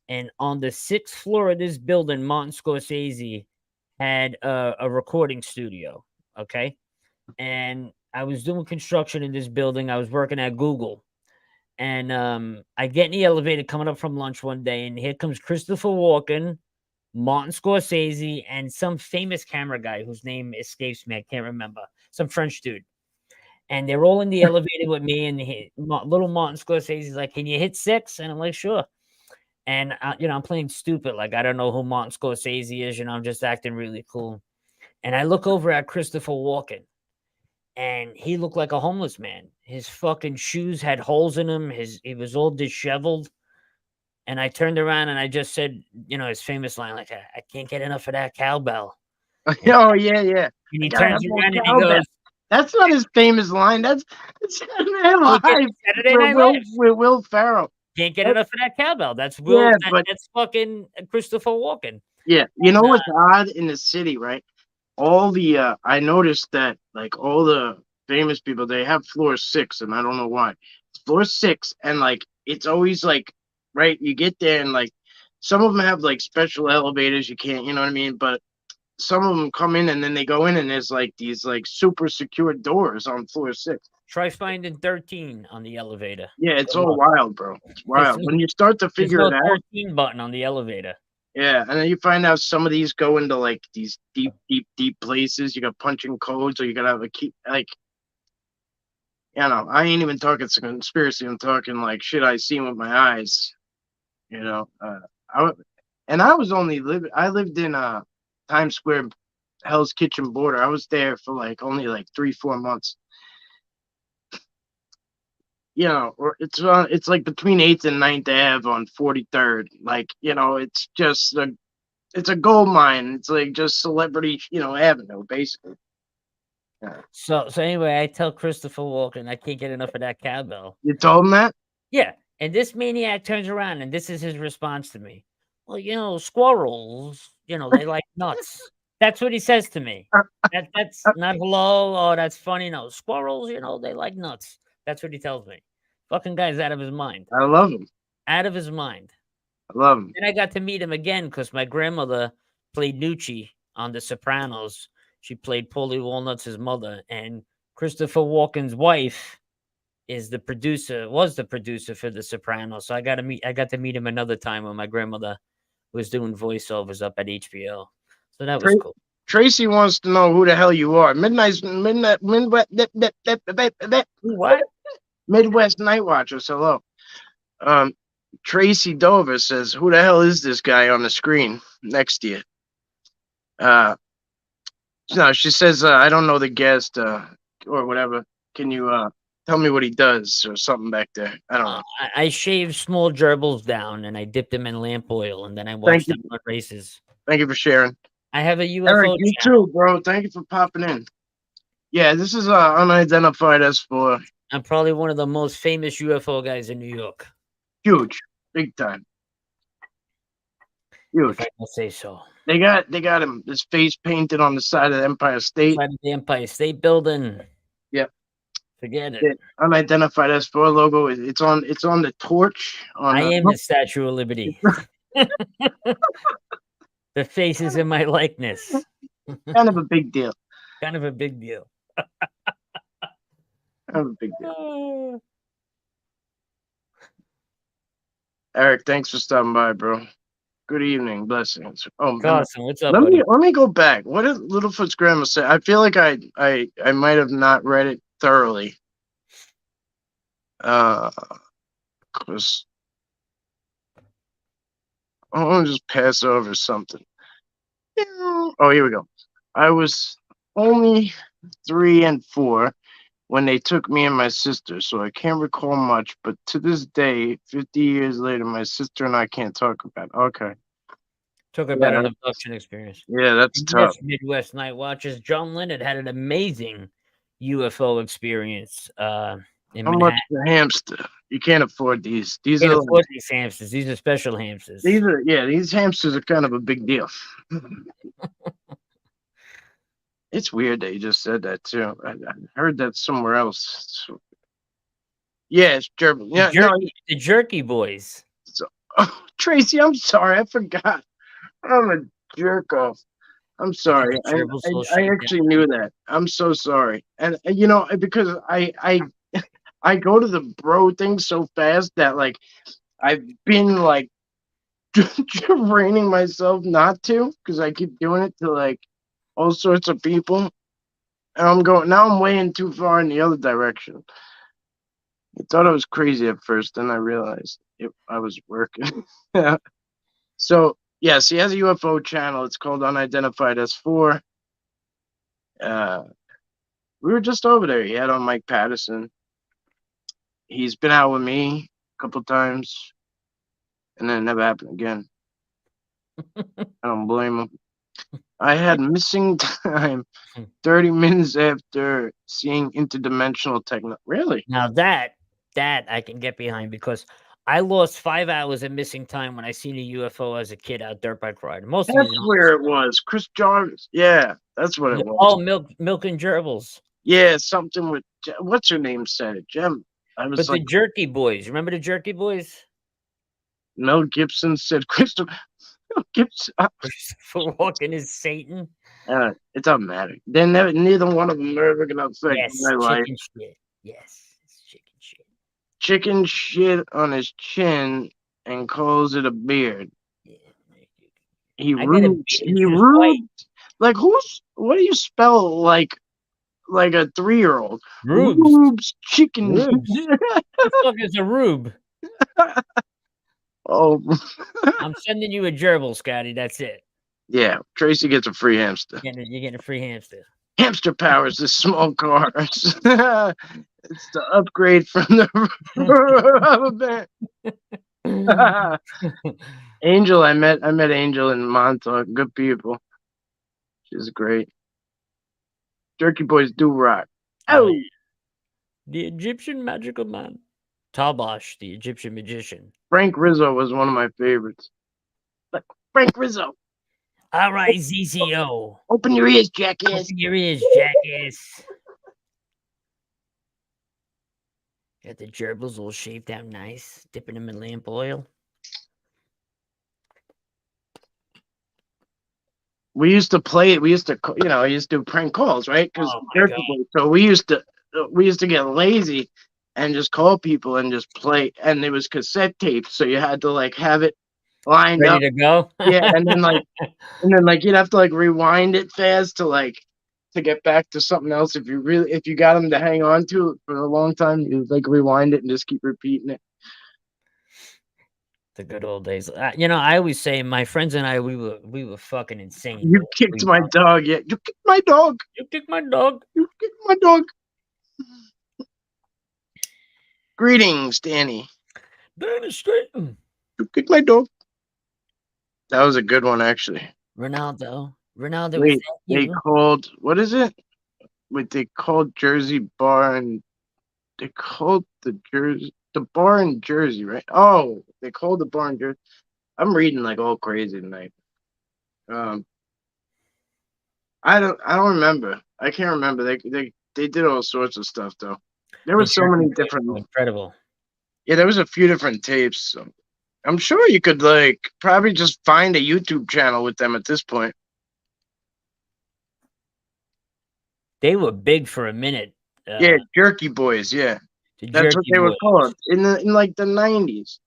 And on the 6th floor of this building, Martin Scorsese had a recording studio. Okay. And I was doing construction in this building. I was working at Google. And I get in the elevator coming up from lunch one day, and here comes Christopher Walken, Martin Scorsese, and some famous camera guy whose name escapes me. I can't remember. Some French dude. And they're all in the elevator with me. And little Martin Scorsese's like, "Can you hit 6?" And I'm like, "Sure." And I'm playing stupid, like I don't know who Martin Scorsese is. I'm just acting really cool. And I look over at Christopher Walken, and he looked like a homeless man. His fucking shoes had holes in them. He was all disheveled. And I turned around and I just said, his famous line, like, I can't get enough of that cowbell. Oh yeah, yeah. And he I gotta turns have more around and he cowbell. goes, That's not his famous line. That's "Can't get Saturday Night Live. with Will Ferrell. Can't get enough of that cowbell." That's Yeah, but that's fucking Christopher Walken. yeah, you know And, what's odd in the city, right? All the I noticed that like all the famous people they have floor 6, and I don't know why. It's floor 6, and like it's always like right. You get there and like some of them have like special elevators. You can't, you know what I mean? But some of them come in and then they go in and there's like these like super secure doors on floor 6. Try finding 13 on the elevator. Yeah, it's Good all luck. wild, bro. It's wild. When you start to There's figure no it out, 13 button on the elevator. yeah, and then you find out some of these go into like these deep places. You got punching codes, or you gotta have a key. Like, I ain't even talking conspiracy. I'm talking like shit I seen with my eyes. I was only living. I lived in Times Square Hell's Kitchen border. I was there for like only like 3-4 months. Or it's like between 8th and 9th Ave on 43rd. Like, it's just it's a gold mine. It's like just celebrity, avenue, basically. Yeah. So anyway, I tell Christopher Walken I can't get enough of that cowbell. You told him that? Yeah, and this maniac turns around, and this is his response to me. Well, squirrels, they like nuts. That's what he says to me. That's not hello. Oh, that's funny. No, squirrels, they like nuts. That's what he tells me. Fucking guy's out of his mind. I love him. Out of his mind. I love him. And I got to meet him again because my grandmother played Nucci on The Sopranos. She played Paulie Walnuts' mother, and Christopher Walken's wife was the producer for The Sopranos. So I got to meet him another time when my grandmother was doing voiceovers up at HBO. So that was cool. Tracy wants to know who the hell you are. Midwest What? Midwest Night Watchers. Hello. Tracy Dover says, "Who the hell is this guy on the screen next to you?" No, she says, "I don't know the guest or whatever. Can you tell me what he does or something back there?" I don't know. I shaved small gerbils down and I dipped them in lamp oil and then I watched them on races. Thank you for sharing. I have a UFO Eric, you channel. too, bro. Thank you for popping in. Yeah, this is unidentified S4. I'm probably one of the most famous UFO guys in New York. Huge, big time. Huge. If I can say so. They got him, his face painted on the side of the Empire State. Side of the Empire State Building. Yep. Forget it. The unidentified S4 logo. It's on the torch. I am the Statue of Liberty. The face is in my likeness. Kind of a big deal. Kind of a big deal. Kind of a big deal. Eric, thanks for stopping by, bro. Good evening, blessings. Oh, Carson, what's up, let buddy? me go back. What did Littlefoot's grandma say? I feel like I might have not read it thoroughly. Cause I want to just pass over something. Oh, here we go. I was only 3 and 4 when they took me and my sister, so I can't recall much, but to this day, 50 years later, my sister and I can't talk about it. Okay. Talk about an abduction experience. Yeah, that's tough. Midwest Night Watchers. John Leonard had an amazing UFO experience in How Manhattan. much the hamster? You can't afford these. These Can't are afford these hamsters. These are special hamsters. these hamsters are kind of a big deal. It's weird that you just said that too. I heard that somewhere else. Yeah, it's German. Yeah, the Jerky Boys. Oh, Tracy, I'm sorry, I forgot. I'm a jerk off. I'm sorry. I actually knew that. I'm so sorry. And because I go to the bro thing so fast that like I've been like training myself not to, because I keep doing it to like all sorts of people. And I'm weighing too far in the other direction. I thought I was crazy at first, then I realized I was working. So yes, he has a UFO channel. It's called Unidentified S4. We were just over there. He had on Mike Patterson. He's been out with me a couple times, and then it never happened again. I don't blame him. I had missing time 30 minutes after seeing interdimensional technology. Really? Now that I can get behind, because I lost 5 hours of missing time when I seen a UFO as a kid out dirt bike riding. That's where it was. Chris Jarvis. Yeah, that's what it was. Oh, milk and gerbils. Yeah, something with what's her name said it. Gem. The Jerky Boys. Remember the Jerky Boys? Mel Gibson said Christopher Walken is Satan. It doesn't matter. Neither one of them are ever gonna affect my life. Shit. Yes, it's chicken shit. Chicken shit on his chin and calls it a beard. Yeah. He rubes. Like what do you spell like a 3-year-old? Rubes chicken. Rubes. What the fuck is a rube? Oh. I'm sending you a gerbil, Scotty. That's it. Yeah, Tracy gets a free hamster. You're getting a free hamster. Hamster powers the small cars. It's the upgrade from the rubber band. Angel, I met Angel in Montauk. Good people. She's great. Jerky Boys do rock. Oh, Oh, yeah. The Egyptian magical man. Tabash, the Egyptian magician. Frank Rizzo was one of my favorites. Like, Frank Rizzo, All right, ZZO. open your ears, jackass. Open your ears, jackass. Got the gerbils all shaved out nice, dipping them in lamp oil. We used to play it. We used to, I used to do prank calls, right? Because Oh my God. so we used to get lazy and just call people and just play. And it was cassette tapes, so you had to like have it lined up. Ready to go? Yeah, and then like you'd have to like rewind it fast to get back to something else. If you got them to hang on to it for a long time, you like rewind it and just keep repeating it. The good old days. I always say my friends and I, we were fucking insane. You kicked my dog, yeah. You kicked my dog. You kicked my dog. You kicked my dog. Greetings, Danny. Danny Straighten. You kicked my dog. That was a good one, actually. Ronaldo. Wait, they called, what is it? Wait, they called Jersey Bar and they called the bar in Jersey, right? Oh, they called the bar in Jersey. I'm reading like all crazy tonight. I don't remember. I can't remember. They did all sorts of stuff though. There were so many different. Incredible. Yeah, there was a few different tapes. So I'm sure you could like probably just find a YouTube channel with them at this point. They were big for a minute. Yeah, Jerky Boys. Yeah, that's what they were called in like the 90s.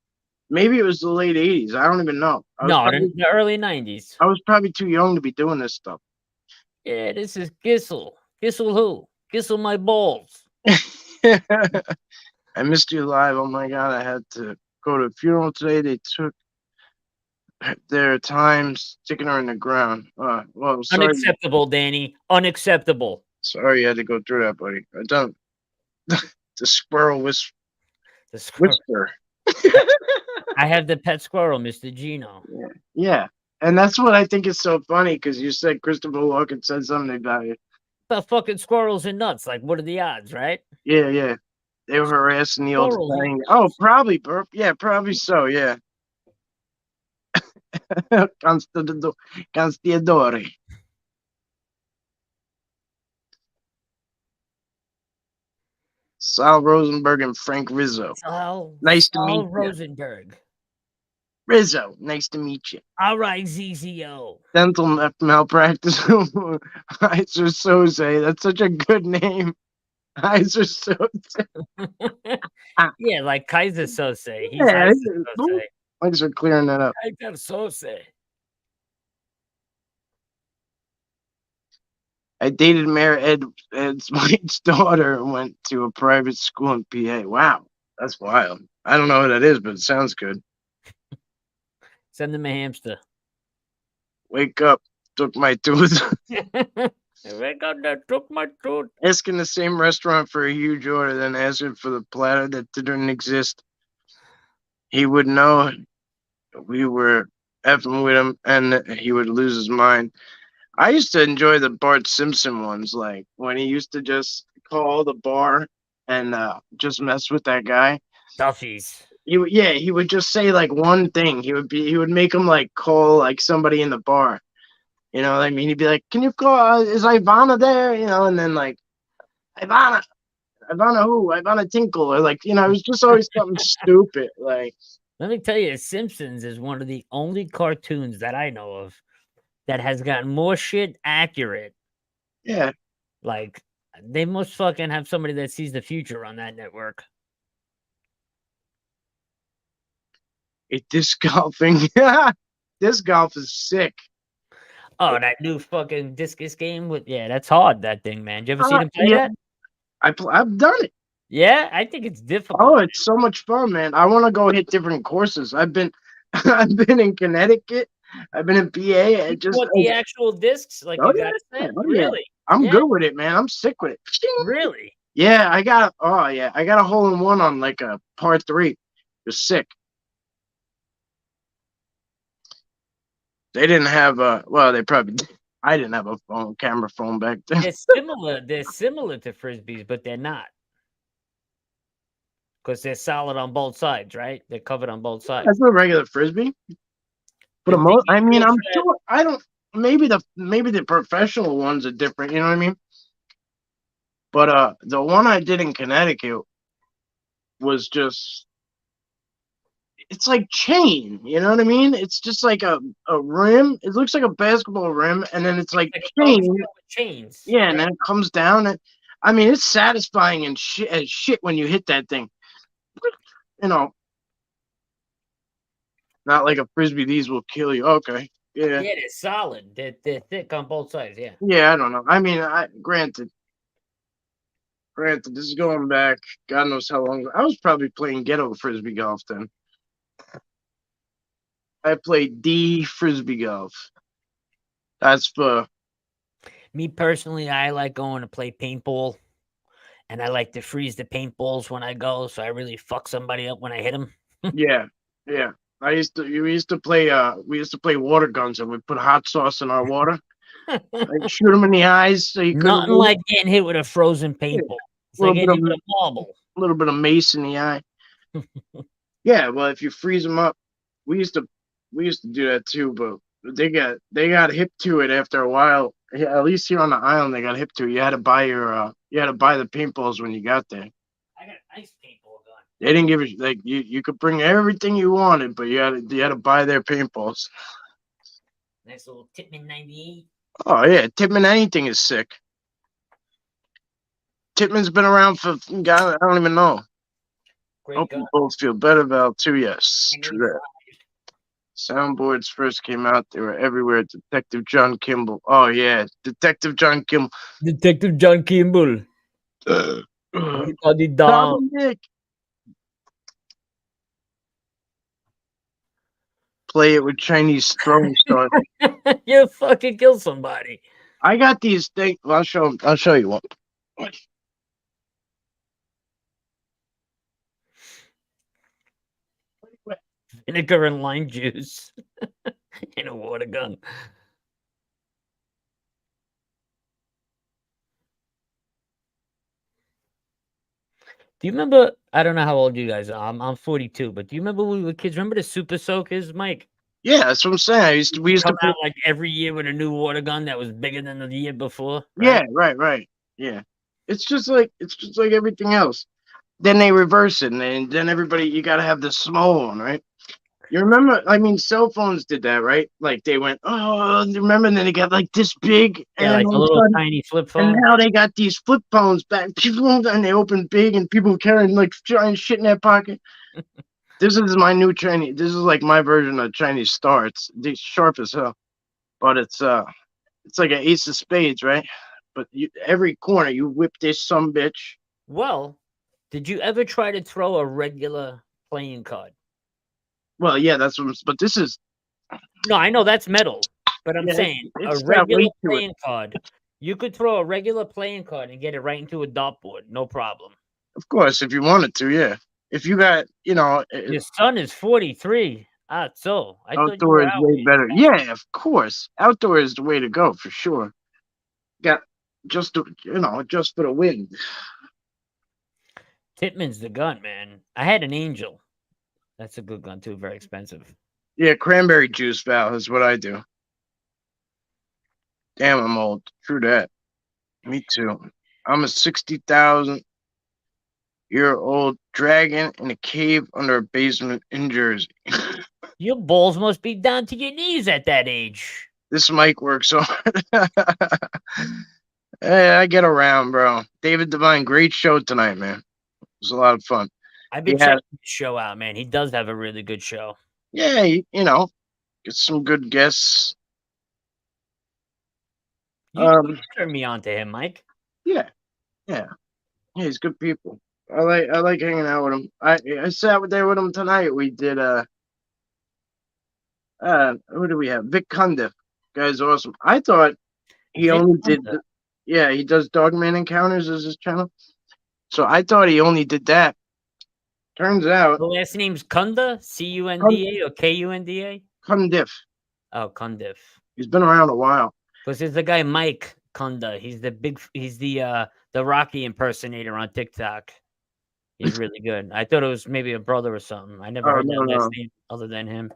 Maybe it was the late 80s. I don't even know. No, in the early 90s. I was probably too young to be doing this stuff. Yeah, this is Gissel. Gissel who? Gissel my balls. I missed you live. Oh my God, I had to go to a funeral today. They took their time sticking her in the ground. Well, sorry. Unacceptable, Danny. Unacceptable. Sorry you had to go through that, buddy. I don't. The squirrel whisper. I have the pet squirrel, Mr. Gino. Yeah. And that's what I think is so funny because you said Christopher Walken said something about it. The fucking squirrels are nuts. Like, what are the odds, right? Yeah. They were harassing the old thing. Oh, probably, Burp. Yeah, probably so, yeah. Constiadore. Sal Rosenberg and Frank Rizzo. Nice to meet you. Rosenberg. Rizzo, nice to meet you. All right, ZZO. Dental malpractice. Heiser Soze. That's such a good name. Heiser Soze. Yeah, like Kaiser Sose. Yeah, thanks for clearing that up. Kaiser Sose. I dated Mayor Ed White's daughter and went to a private school in PA. Wow, that's wild. I don't know who that is, but it sounds good. Send him a hamster. Wake up, took my tooth. Wake up, that took my tooth. Asking the same restaurant for a huge order, then asking for the platter that didn't exist. He would know we were effing with him, and he would lose his mind. I used to enjoy the Bart Simpson ones, like when he used to just call the bar and just mess with that guy. Duffies. He would just say like one thing. He would make him like call like somebody in the bar. You know what I mean? He'd be like, "Can you call? Is Ivana there?" You know, and then like, Ivana who? Ivana Tinkle, or like, you know, it was just always something stupid. Like, let me tell you, Simpsons is one of the only cartoons that I know of that has gotten more shit accurate. Yeah. Like, they must fucking have somebody that sees the future on that network. Disc golfing. Disc golf is sick. Oh, that new fucking discus game with that's hard, that thing, man. Did you ever see them play that? I've done it. Yeah, I think it's difficult. Oh, it's so much fun, man. I want to go hit different courses. I've been in Connecticut. I've been in PA. You bought the actual discs, like oh you got a yeah, set? oh yeah. Really? I'm Yeah, good with it, man. I'm sick with it. really. Yeah, I got. Oh yeah, I got a hole in one on like a par three. You're sick. They didn't have a. Well, they probably. I didn't have a camera phone back then. They're similar. They're similar to frisbees, but they're not because they're solid on both sides, right? They're covered on both sides. That's a regular frisbee. But The thing I you mean, do I'm for that- sure. I don't. Maybe the professional ones are different. You know what I mean? But the one I did in Connecticut was just. It's like chain. You know what I mean? It's just like a rim. It looks like a basketball rim, and then it's like like a dog chain. shit with chains. Yeah, and then it comes down. And I mean, it's satisfying and shit as shit when you hit that thing. You know, not like a frisbee. These will kill you. Okay. Yeah. Yeah, they're solid. They're thick on both sides. Yeah. Yeah, I don't know. I mean, granted, this is going back. God knows how long. I was probably playing ghetto frisbee golf then. I played D frisbee golf. That's for Me personally, I like going to play paintball, and I like to freeze the paintballs when I go, so I really fuck somebody up when I hit them. yeah, yeah. We used to play water guns, and we put hot sauce in our water. Like shoot them in the eyes so you couldn't Nothing move. like getting hit with a frozen paintball. It's like Little bit getting hit of with a marble. little bit of mace in the eye. Yeah, well, if you freeze them up, we used to do that too, but they got hip to it after a while. Yeah, at least here on the island, they got hip to it. You had to buy the paintballs when you got there. I got a nice paintball gun. They didn't give you like you could bring everything you wanted, but you had to buy their paintballs. Nice little Tippmann 98. Oh yeah, Tippmann anything is sick. Tippmann's been around for God, I don't even know. Great Hope gun. you both feel better, Val, too. Yes, And true that. Soundboards first came out, they were everywhere. Detective John Kimball. Oh yeah, Detective John Kimball. Detective John Kimball. He got it down. Dominic. Play it with Chinese throwing stars. You fucking kill somebody. I got these things. I'll show you one. Vinegar and lime juice in a water gun. Do you remember? I don't know how old you guys are. I'm 42, but do you remember when we were kids? Remember the Super Soakers, Mike? Yeah, that's what I'm saying. We used to Come out like every year with a new water gun that was bigger than the year before. Yeah, right. Yeah. It's just like everything else. Then they reverse it, and then everybody you gotta have the small one, right? You remember? I mean, cell phones did that, right? Like they went, oh, remember? And then they got like this big, and Yeah, like all a of a little sudden, tiny flip and phone. now they got these flip phones back, and they open big, and people carrying like giant shit in their pocket. This is my new Chinese. This is like my version of Chinese Star. It's sharp as hell, but it's like an ace of spades, right? But every corner you whip this some bitch. Well, did you ever try to throw a regular playing card? Well, yeah, that's what. But this is No, I know that's metal, but I'm Yeah, saying a it's got regular weight to it. playing card. You could throw a regular playing card and get it right into a dartboard, no problem. Of course, if you wanted to, yeah. If you got, Your son is 43. Ah, so I thought you outdoor were is out. way better. Yeah, of course, outdoor is the way to go for sure. Got just just for the wind. Tippmann's the gun, man. I had an Angel. That's a good gun too. Very expensive. Yeah, cranberry juice, Val, is what I do. Damn, I'm old. True that. Me too. I'm a 60,000-year-old dragon in a cave under a basement in Jersey. Your balls must be down to your knees at that age. This mic works so hard. Hey, I get around, bro. David Devine, great show tonight, man. It was a lot of fun. I've been Yeah. checking the show out, man. He does have a really good show. Yeah, get some good guests. You turned me on to him, Mike. Yeah, he's good people. I like hanging out with him. I sat there with him tonight. We did Who do we have? Vic Cundiff. Guy's awesome. I thought he Vic only did. Hunter. Yeah, he does Dogman Encounters as his channel. So I thought he only did that. Turns out, The last name's Kunda, Cun- Cunda or Kunda? Cundiff. Oh, Cundiff. He's been around a while. Because there's the guy Mike Kunda. He's the Rocky impersonator on TikTok. He's really good. I thought it was maybe a brother or something. I never Oh heard no, that last no. name other than him.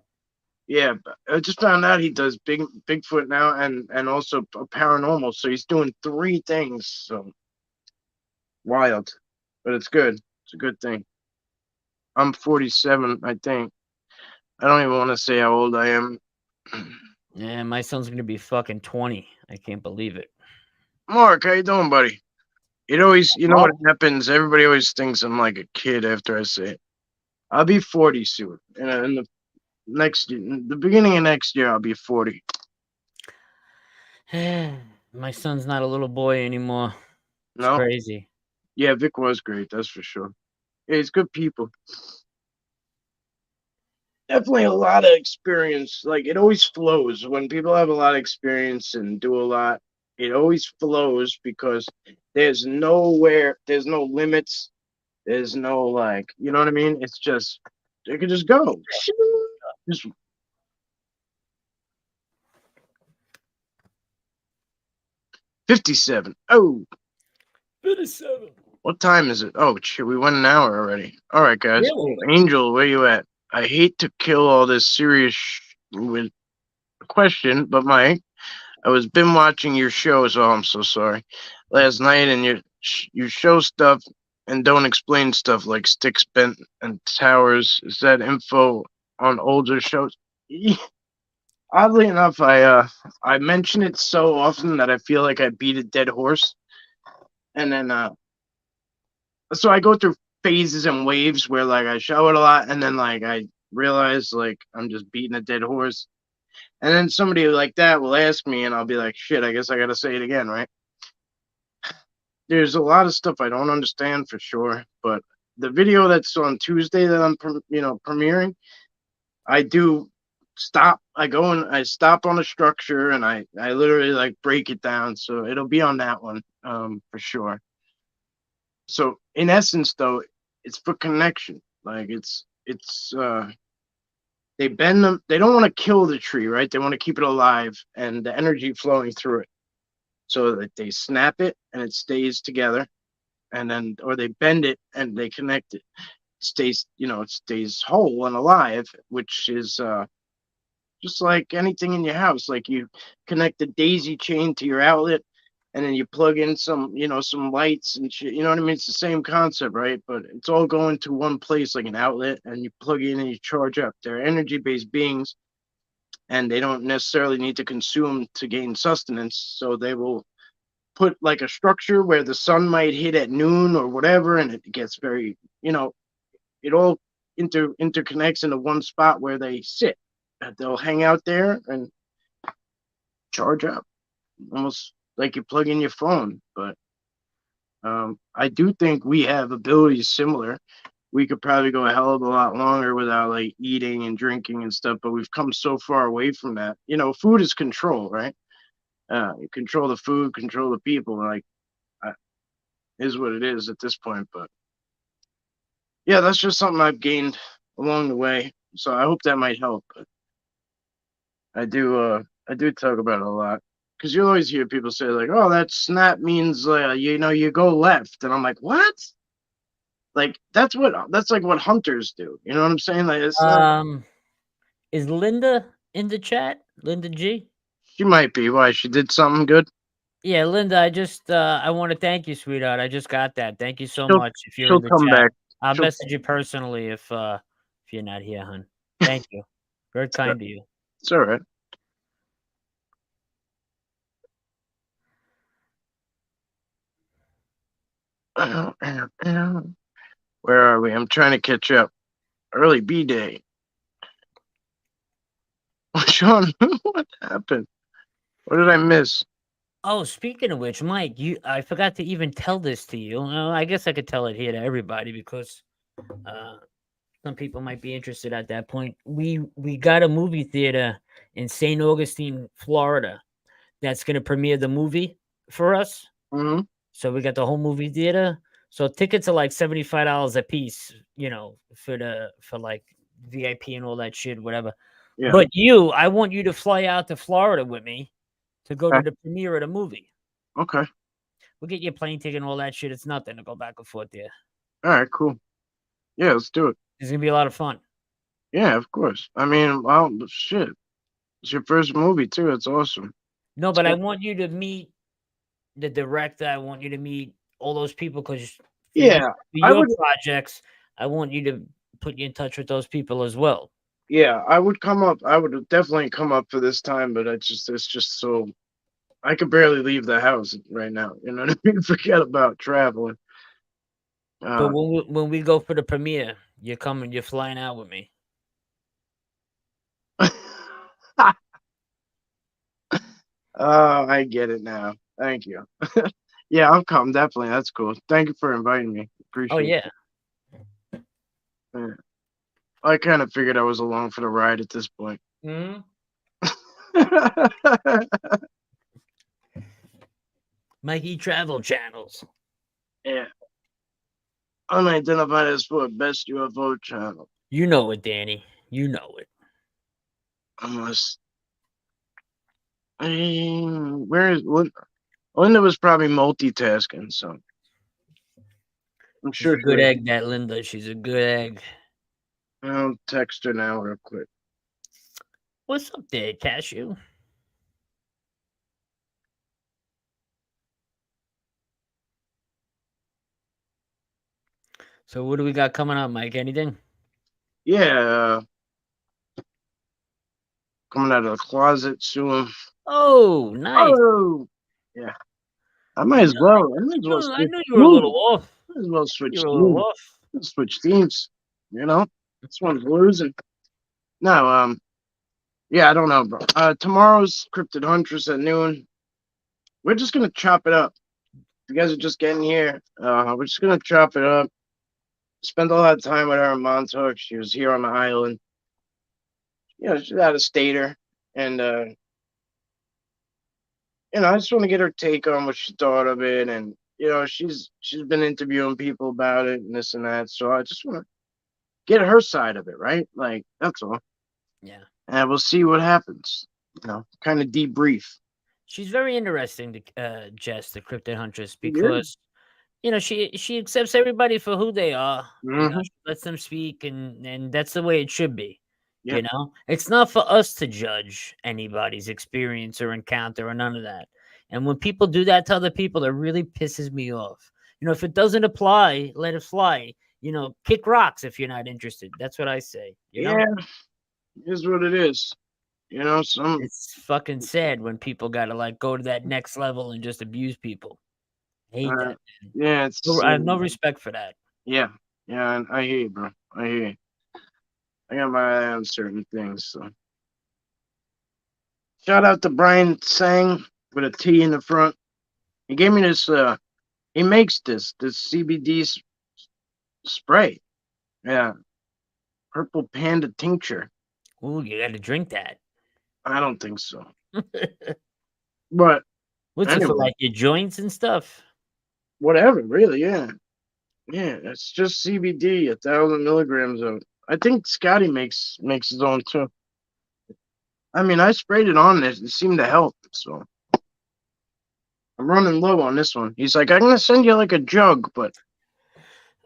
Yeah, but I just found out he does Bigfoot now and also paranormal. So he's doing 3 things. So wild, but it's good. It's a good thing. I'm 47, I think. I don't even want to say how old I am. Yeah, my son's gonna be fucking 20. I can't believe it. Mark, how you doing, buddy? It always, you know Well, what happens? Everybody always thinks I'm like a kid after I say it. I'll be 40 soon. In the the beginning of next year, I'll be 40. my son's not a little boy anymore. It's No? crazy. Yeah, Vic was great, that's for sure. Yeah, he's good people. Definitely a lot of experience. Like, it always flows. When people have a lot of experience and do a lot, it always flows because there's there's no limits. There's no, like, you know what I mean? It's just, they could just go. Just 57. Oh, 57. what time is it? Oh, shit, we went an hour already. All right, guys. Really? Oh, Angel, where you at? I hate to kill all this serious with a question, but Mike, I was been watching your shows. Oh, I'm so sorry. Last night, and you show stuff and don't explain stuff like sticks bent and towers. Is that info on older shows? Oddly enough, I mention it so often that I feel like I beat a dead horse, and then so I go through phases and waves where like I show it a lot, and then like I realize like I'm just beating a dead horse, and then somebody like that will ask me, and I'll be like, shit, I guess I gotta say it again, right? There's a lot of stuff I don't understand for sure, but the video that's on Tuesday that I'm premiering, I do stop. I go and I stop on a structure, and I literally like break it down, so it'll be on that one for sure. So in essence, though, it's for connection. Like it's they bend them. They don't want to kill the tree, right? They want to keep it alive and the energy flowing through it, so that they snap it and it stays together, and then or they bend it and they connect it. It stays whole and alive, which is just like anything in your house. Like you connect the daisy chain to your outlet, and then you plug in some lights and shit. You know what I mean? It's the same concept, right? But it's all going to one place, like an outlet, and you plug in and you charge up. They're energy-based beings, and they don't necessarily need to consume to gain sustenance. So they will put like a structure where the sun might hit at noon or whatever, and it gets very, it all interconnects into one spot where they sit. They'll hang out there and charge up, almost like you plug in your phone. But I do think we have abilities similar. We could probably go a hell of a lot longer without like eating and drinking and stuff, but we've come so far away from that. Food is control, right? You control the food, control the people. Like, is what it is at this point. But yeah, that's just something I've gained along the way. So I hope that might help. But I do talk about it a lot because you'll always hear people say like, "Oh, that snap means you go left," and I'm like, "What?" Like that's like what hunters do. You know what I'm saying? Like it's not. Is Linda in the chat? Linda G? She might be. Why? She did something good. Yeah, Linda, I want to thank you, sweetheart. I just got that. Thank you so She'll much. If you're she'll in the come chat, back. I'll She'll. message you personally if you're not here, hun. Thank you. Very kind to you. It's all right. Where are we? I'm trying to catch up. Early B day. Sean, what happened? What did I miss? Oh, speaking of which, Mike, I forgot to even tell this to you. I guess I could tell it here to everybody because some people might be interested at that point. We got a movie theater in St. Augustine, Florida, that's gonna premiere the movie for us. Hmm. So we got the whole movie theater. So tickets are like $75 a piece, you know, for like VIP and all that shit, whatever. Yeah. But I want you to fly out to Florida with me to go to Okay. the premiere of the movie. Okay. We'll get your plane ticket and all that shit. It's nothing to go back and forth there. All right. Cool. Yeah. Let's do it. It's gonna be a lot of fun. Yeah. Of course. I mean, well, shit. It's your first movie too. It's awesome. No, It's but I good. want you to meet the director. I want you to meet all those people because for Yeah. I your would. projects, I want you to put you in touch with those people as well. Yeah. I would come up. I would definitely come up for this time, but it's just so I could barely leave the house right now. You know what I mean? Forget about traveling. But Uh, when we go for the premiere, you're coming. You're flying out with me. oh, I get it now. Thank you. Yeah, I'll come definitely. That's cool. Thank you for inviting me. Oh Appreciate yeah. it. Yeah. I kind of figured I was along for the ride at this point. Hmm. Mikey Travel Channels. Yeah. Unidentified as for best UFO channel. You know it, Danny. You know it. Unless where is Linda was probably multitasking, so I'm She's sure a good egg, that Linda. She's a good egg. I'll text her now real quick. What's up there, Cashew? So what do we got coming up, Mike? Anything? Yeah, coming out of the closet soon. Oh, nice. Oh, yeah. I might as well. I might as well I switch. knew you were a little off. Might as well You switch were a little teams. off. Switch teams. You know, this one's losing. No, yeah, I don't know, bro. Tomorrow's Cryptid Huntress at noon. We're just gonna chop it up. You guys are just getting here. We're just gonna chop it up. Spent a lot of time with her in Montauk. She was here on the island. You know, she's out of stater, and I just want to get her take on what she thought of it, and she's been interviewing people about it and this and that. So I just want to get her side of it, right? Like that's all. Yeah. And we'll see what happens. Kind of debrief. She's very interesting to Jess, the Cryptid Huntress, Yeah. because she accepts everybody for who they are. Mm-hmm. She lets them speak, and that's the way it should be. Yeah. It's not for us to judge anybody's experience or encounter or none of that. And when people do that to other people, it really pisses me off. If it doesn't apply, let it fly. Kick rocks if you're not interested. That's what I say. Yeah, is what it is. It's fucking sad when people gotta like go to that next level and just abuse people. I hate that. Yeah, I have no respect for that. Yeah, and I hear you, bro. I hear you. I got my eye on certain things. So, shout out to Brian Sang with a T in the front. He gave me this. He makes this CBD spray. Yeah, purple panda tincture. Ooh, you got to drink that. I don't think so. But what's it for, like your joints and stuff? Whatever, really. Yeah, it's just CBD, 1,000 milligrams of. I think Scotty makes his own too. I mean, I sprayed it on it. It seemed to help. So I'm running low on this one. He's like, I'm gonna send you like a jug, but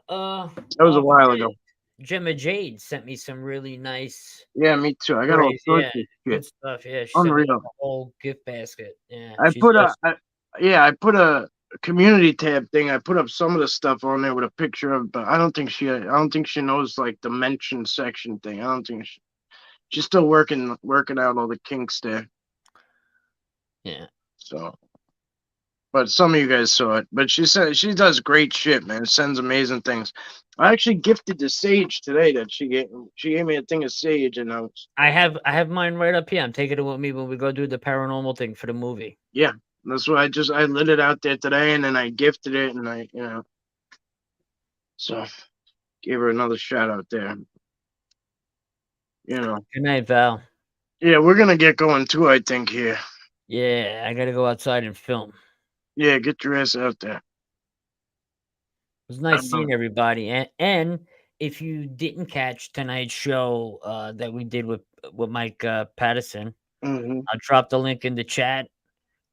that was a while ago. Gemma Jade sent me some really nice. Yeah, me too. I got all sorts of good stuff. Yeah, she unreal. sent me a whole gift basket. Yeah, I put a community tab thing. I put up some of the stuff on there with a picture of, but I don't think she knows like the mention section thing. I don't think she's still working out all the kinks there. Yeah. So, but some of you guys saw it. But she said she does great shit, man. Sends amazing things. I actually gifted the sage today that she gave me a thing of sage, and I have mine right up here. I'm taking it with me when we go do the paranormal thing for the movie. Yeah. That's why I lit it out there today, and then I gifted it, and so gave her another shout out there. you know. Good night, Val. Yeah, we're gonna get going too, I think here. Yeah, I gotta go outside and film. Yeah, get your ass out there. It was nice seeing everybody. And if you didn't catch tonight's show that we did with Mike Patterson, Mm-hmm. I'll drop the link in the chat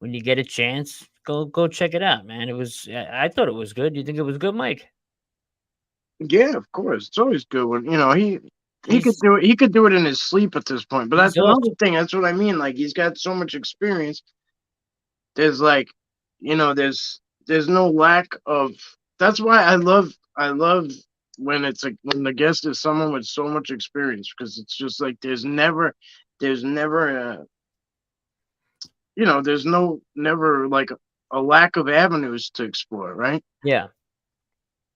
when you get a chance. Go check it out, man. It was I thought it was good. You think it was good, Mike? Yeah, of course. It's always good when he could He's do it. He could do it in his sleep at this point. But he's that's another awesome. thing. That's what I mean. Like he's got so much experience. There's like, there's no lack of. That's why I love when it's like when the guest is someone with so much experience because it's just like there's never there's never like a lack of avenues to explore, right? Yeah.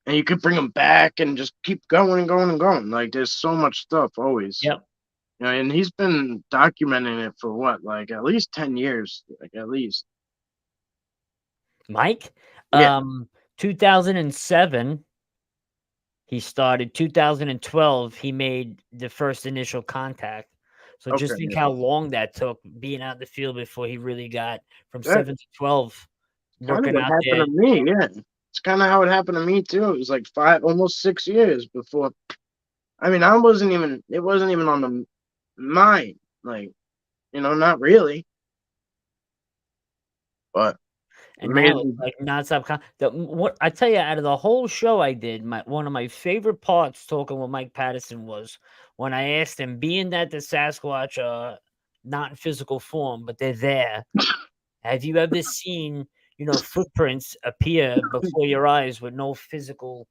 And you could bring them back and just keep going and going and going. Like there's so much stuff always. Yep. And he's been documenting it for what, like at least 10 years, like at least. Mike, Yeah. 2007 he started. 2012 he made the first initial contact. So Okay. just think how long that took being out in the field before he really got from That's 7 to 12 kind of working what out happened there. to me. Yeah. It's kind of how it happened to me too. It was like almost 6 years before. I mean, it wasn't even on the mind. Like, not really. But And now it's amazing. like nonstop. What I tell you, out of the whole show I did, one of my favorite parts talking with Mike Patterson was when I asked him, being that the Sasquatch are not in physical form, but they're there. Have you ever seen, footprints appear before your eyes with no physical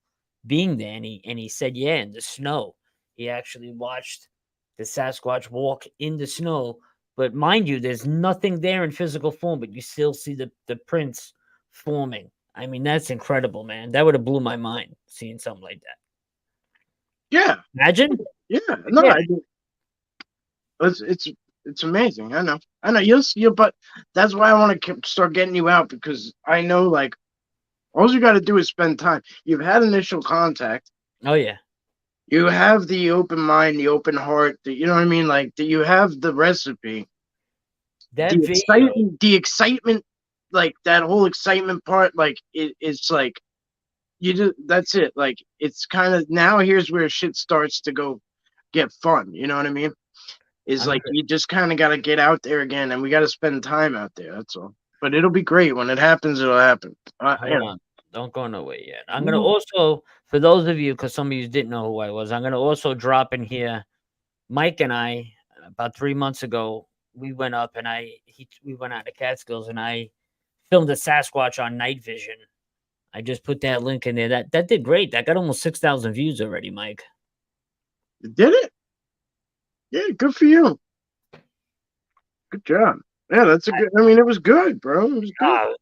being there? And he said, yeah, in the snow. He actually watched the Sasquatch walk in the snow. But mind you, there's nothing there in physical form, but you still see the prints forming. I mean, that's incredible, man. That would have blew my mind seeing something like that. Yeah. Imagine? Yeah. No, Yeah. it's amazing. I know. But that's why I want to start getting you out because I know like all you got to do is spend time. You've had initial contact. Oh, yeah. You have the open mind, the open heart. You know what I mean? Like that. You have the recipe. That video. The excitement, like that whole excitement part. Like it's like you just that's it. Like it's kind of now. Here's where shit starts to go get fun. You know what I mean? Is I'm like you just kind of got to get out there again, and we got to spend time out there. That's all. But it'll be great when it happens. It'll happen. Hold on. Don't go nowhere yet. I'm going to Mhm. also, for those of you, because some of you didn't know who I was, I'm going to also drop in here. Mike and I, about 3 months ago, we went up and we went out to Catskills and I filmed a Sasquatch on night vision. I just put that link in there. That did great. That got almost 6,000 views already, Mike. Did it? Yeah, good for you. Good job. Yeah, that's a good. I mean, it was good, bro. It was good.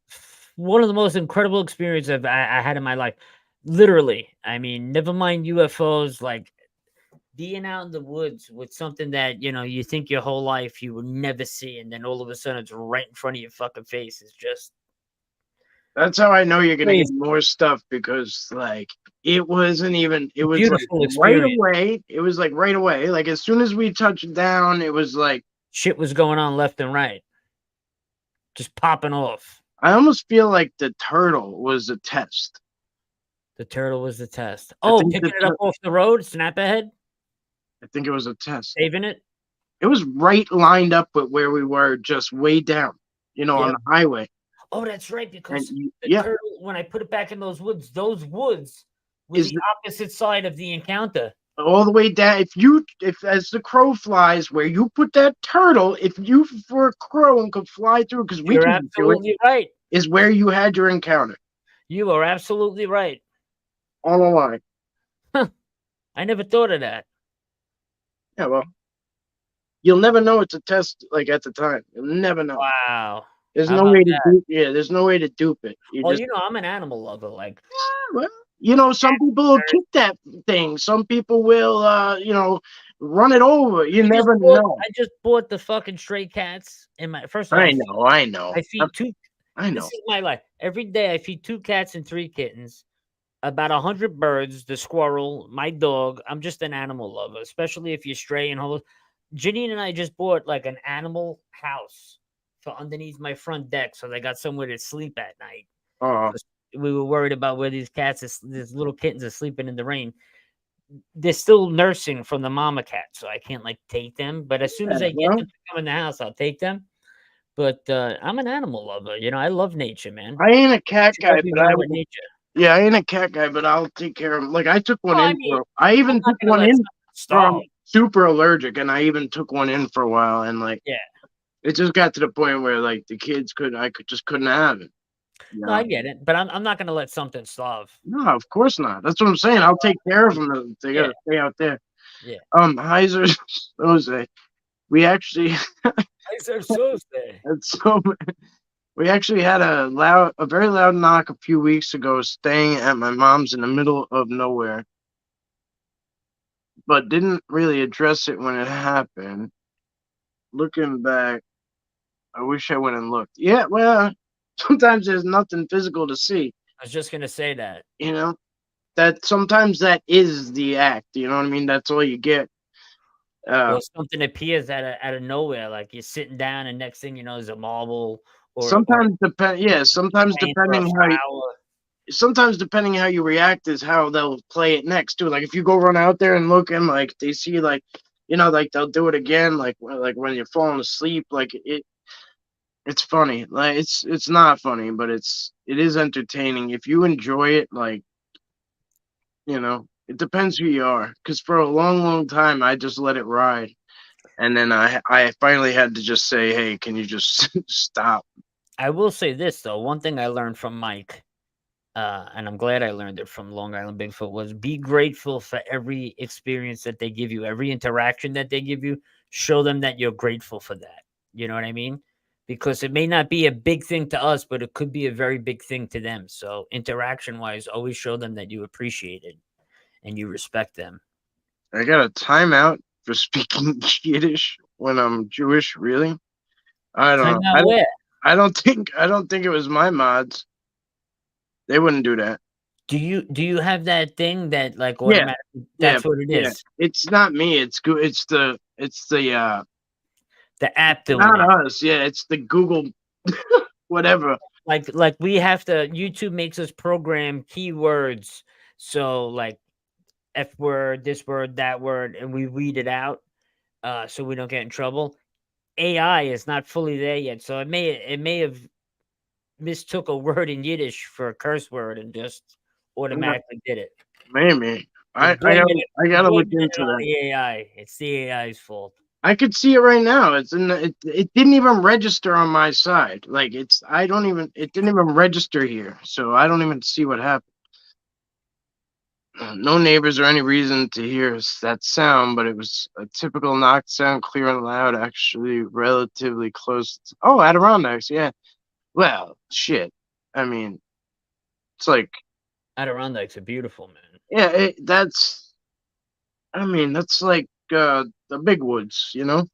One of the most incredible experiences I had in my life. Literally. I mean, never mind UFOs, like being out in the woods with something that, you think your whole life you would never see, and then all of a sudden it's right in front of your fucking face. It's just That's how I know you're gonna get crazy. more stuff because like it wasn't even. It was like Beautiful right experience. away. It was like right away. Like as soon as we touched down, it was like Shit was going on left and right. Just popping off. I almost feel like the turtle was a test. The turtle was the test. I Oh, think picking it up off the road, snap ahead, I think it was a test. saving it. It was right lined up with where we were, just way down, on Yep. the highway. Oh, that's right, And because the yeah, turtle, when I put it back in those woods were is the opposite side of the encounter. all the way down. If as the crow flies, where you put that turtle, if you were a crow and could fly through, because we You're can do it, absolutely right. is where you had your encounter You are absolutely right. on the line. I never thought of that. Yeah, well, you'll never know it's a test. Like at the time, you'll never know. Wow. There's How no about way to that? dupe. Yeah, there's no way to dupe it. You Well, just I'm an animal lover. Like, well, some people will kick that thing. Some people will, run it over. You never know. I just bought the fucking stray cats. In my first of all, I know. I feed two. I This know. is my life. Every day I feed 2 cats and 3 kittens. about 100 birds, the squirrel, my dog. I'm just an animal lover, especially if you're stray and whole. Janine and I just bought like an animal house for underneath my front deck, so they got somewhere to sleep at night. Oh, 'Cause we were worried about where these little kittens are sleeping in the rain. They're still nursing from the mama cat, so I can't like take them. But as soon yeah, as I get well, them to come in the house, I'll take them. But I'm an animal lover, you know. I love nature, man. I ain't a cat Should guy, help you but I more with will. nature. Yeah, I ain't a cat guy, but I'll take care of him. Like I took one Well, I in mean, for. I I'm even not took gonna one let in someone from starve. super allergic, and I even took one in for a while, and like Yeah. it just got to the point where like the kids could, I could just couldn't have it. You No, I know? get it, but I'm not gonna let something starve. No, of course not. That's what I'm saying. That's I'll why. take care of them. They Yeah, gotta stay out there. yeah. Heiser, Jose, we actually I said so say. it's so we actually had a very loud knock a few weeks ago, staying at my mom's in the middle of nowhere, but didn't really address it when it happened. Looking back, I wish I went and looked. Yeah, well, sometimes there's nothing physical to see. I was just gonna say that. You know that sometimes that is the act. You know what I mean? That's all you get. Uh, Or something appears out of nowhere, like you're sitting down, and next thing you know, there's a marble or sometimes depend. Yeah, sometimes plant or a depending how. flower. Sometimes depending how you react is how they'll play it next too. Like if you go run out there and look and like they see like like they'll do it again like when you're falling asleep like it's funny. Like it's not funny, but it is entertaining if you enjoy it. Like it depends who you are. Because for a long time I just let it ride, and then I finally had to just say, hey, can you just stop? I will say this though, one thing I learned from Mike, and I'm glad I learned it from Long Island Bigfoot, was be grateful for every experience that they give you, every interaction that they give you. Show them that you're grateful for that. You know what I mean? Because it may not be a big thing to us, but it could be a very big thing to them. So interaction wise, always show them that you appreciate it and you respect them. I got a timeout for speaking Yiddish when I'm Jewish. Really? I don't Time know. out where? I don't think it was my mods. They wouldn't do that. Do you have that thing that like Yeah, automatically yeah, that's what it yeah. is? It's not me. It's the The app doing not it. us. Yeah, it's the Google whatever. Like we have to YouTube makes us program keywords. So like F word, this word, that word, and we read it out so we don't get in trouble. AI is not fully there yet. So it may have mistook a word in Yiddish for a curse word and just automatically did it. Maybe We're I blaming gotta it. I We're gotta look blaming it into on that. the AI. It's the AI's fault. I could see it right now. It's in the, it didn't even register on my side. Like it didn't even register here. So I don't even see what happened. No neighbors or any reason to hear that sound, but it was a typical knock sound, clear and loud, actually relatively close. Oh, Adirondacks, yeah. Well, shit. I mean, it's like, Adirondacks are beautiful, man. yeah, that's like the big woods, you know?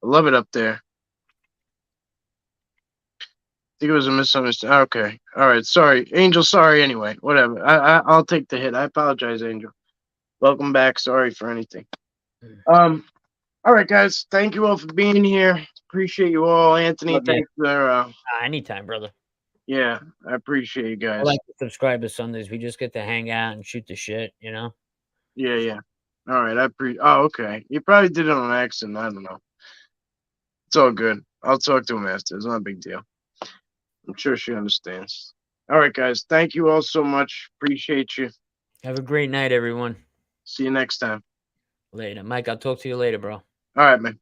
I love it up there. I think it was a misunderstanding. Okay. All right. Sorry. Angel, sorry anyway. Whatever. I'll take the hit. I apologize, Angel. Welcome back. Sorry for anything. Mm. All right, guys. Thank you all for being here. Appreciate you all. Anthony, Love you. thanks for Anytime, brother. yeah, I appreciate you I guys. like the subscriber Sundays. We just get to hang out and shoot the shit, you know? Yeah, yeah. All right, oh, okay. You probably did it on accident. I don't know. It's all good. I'll talk to him after. It's not a big deal. I'm sure she understands. All right, guys. Thank you all so much. Appreciate you. Have a great night, everyone. See you next time. Later. Mike, I'll talk to you later, bro. All right, man.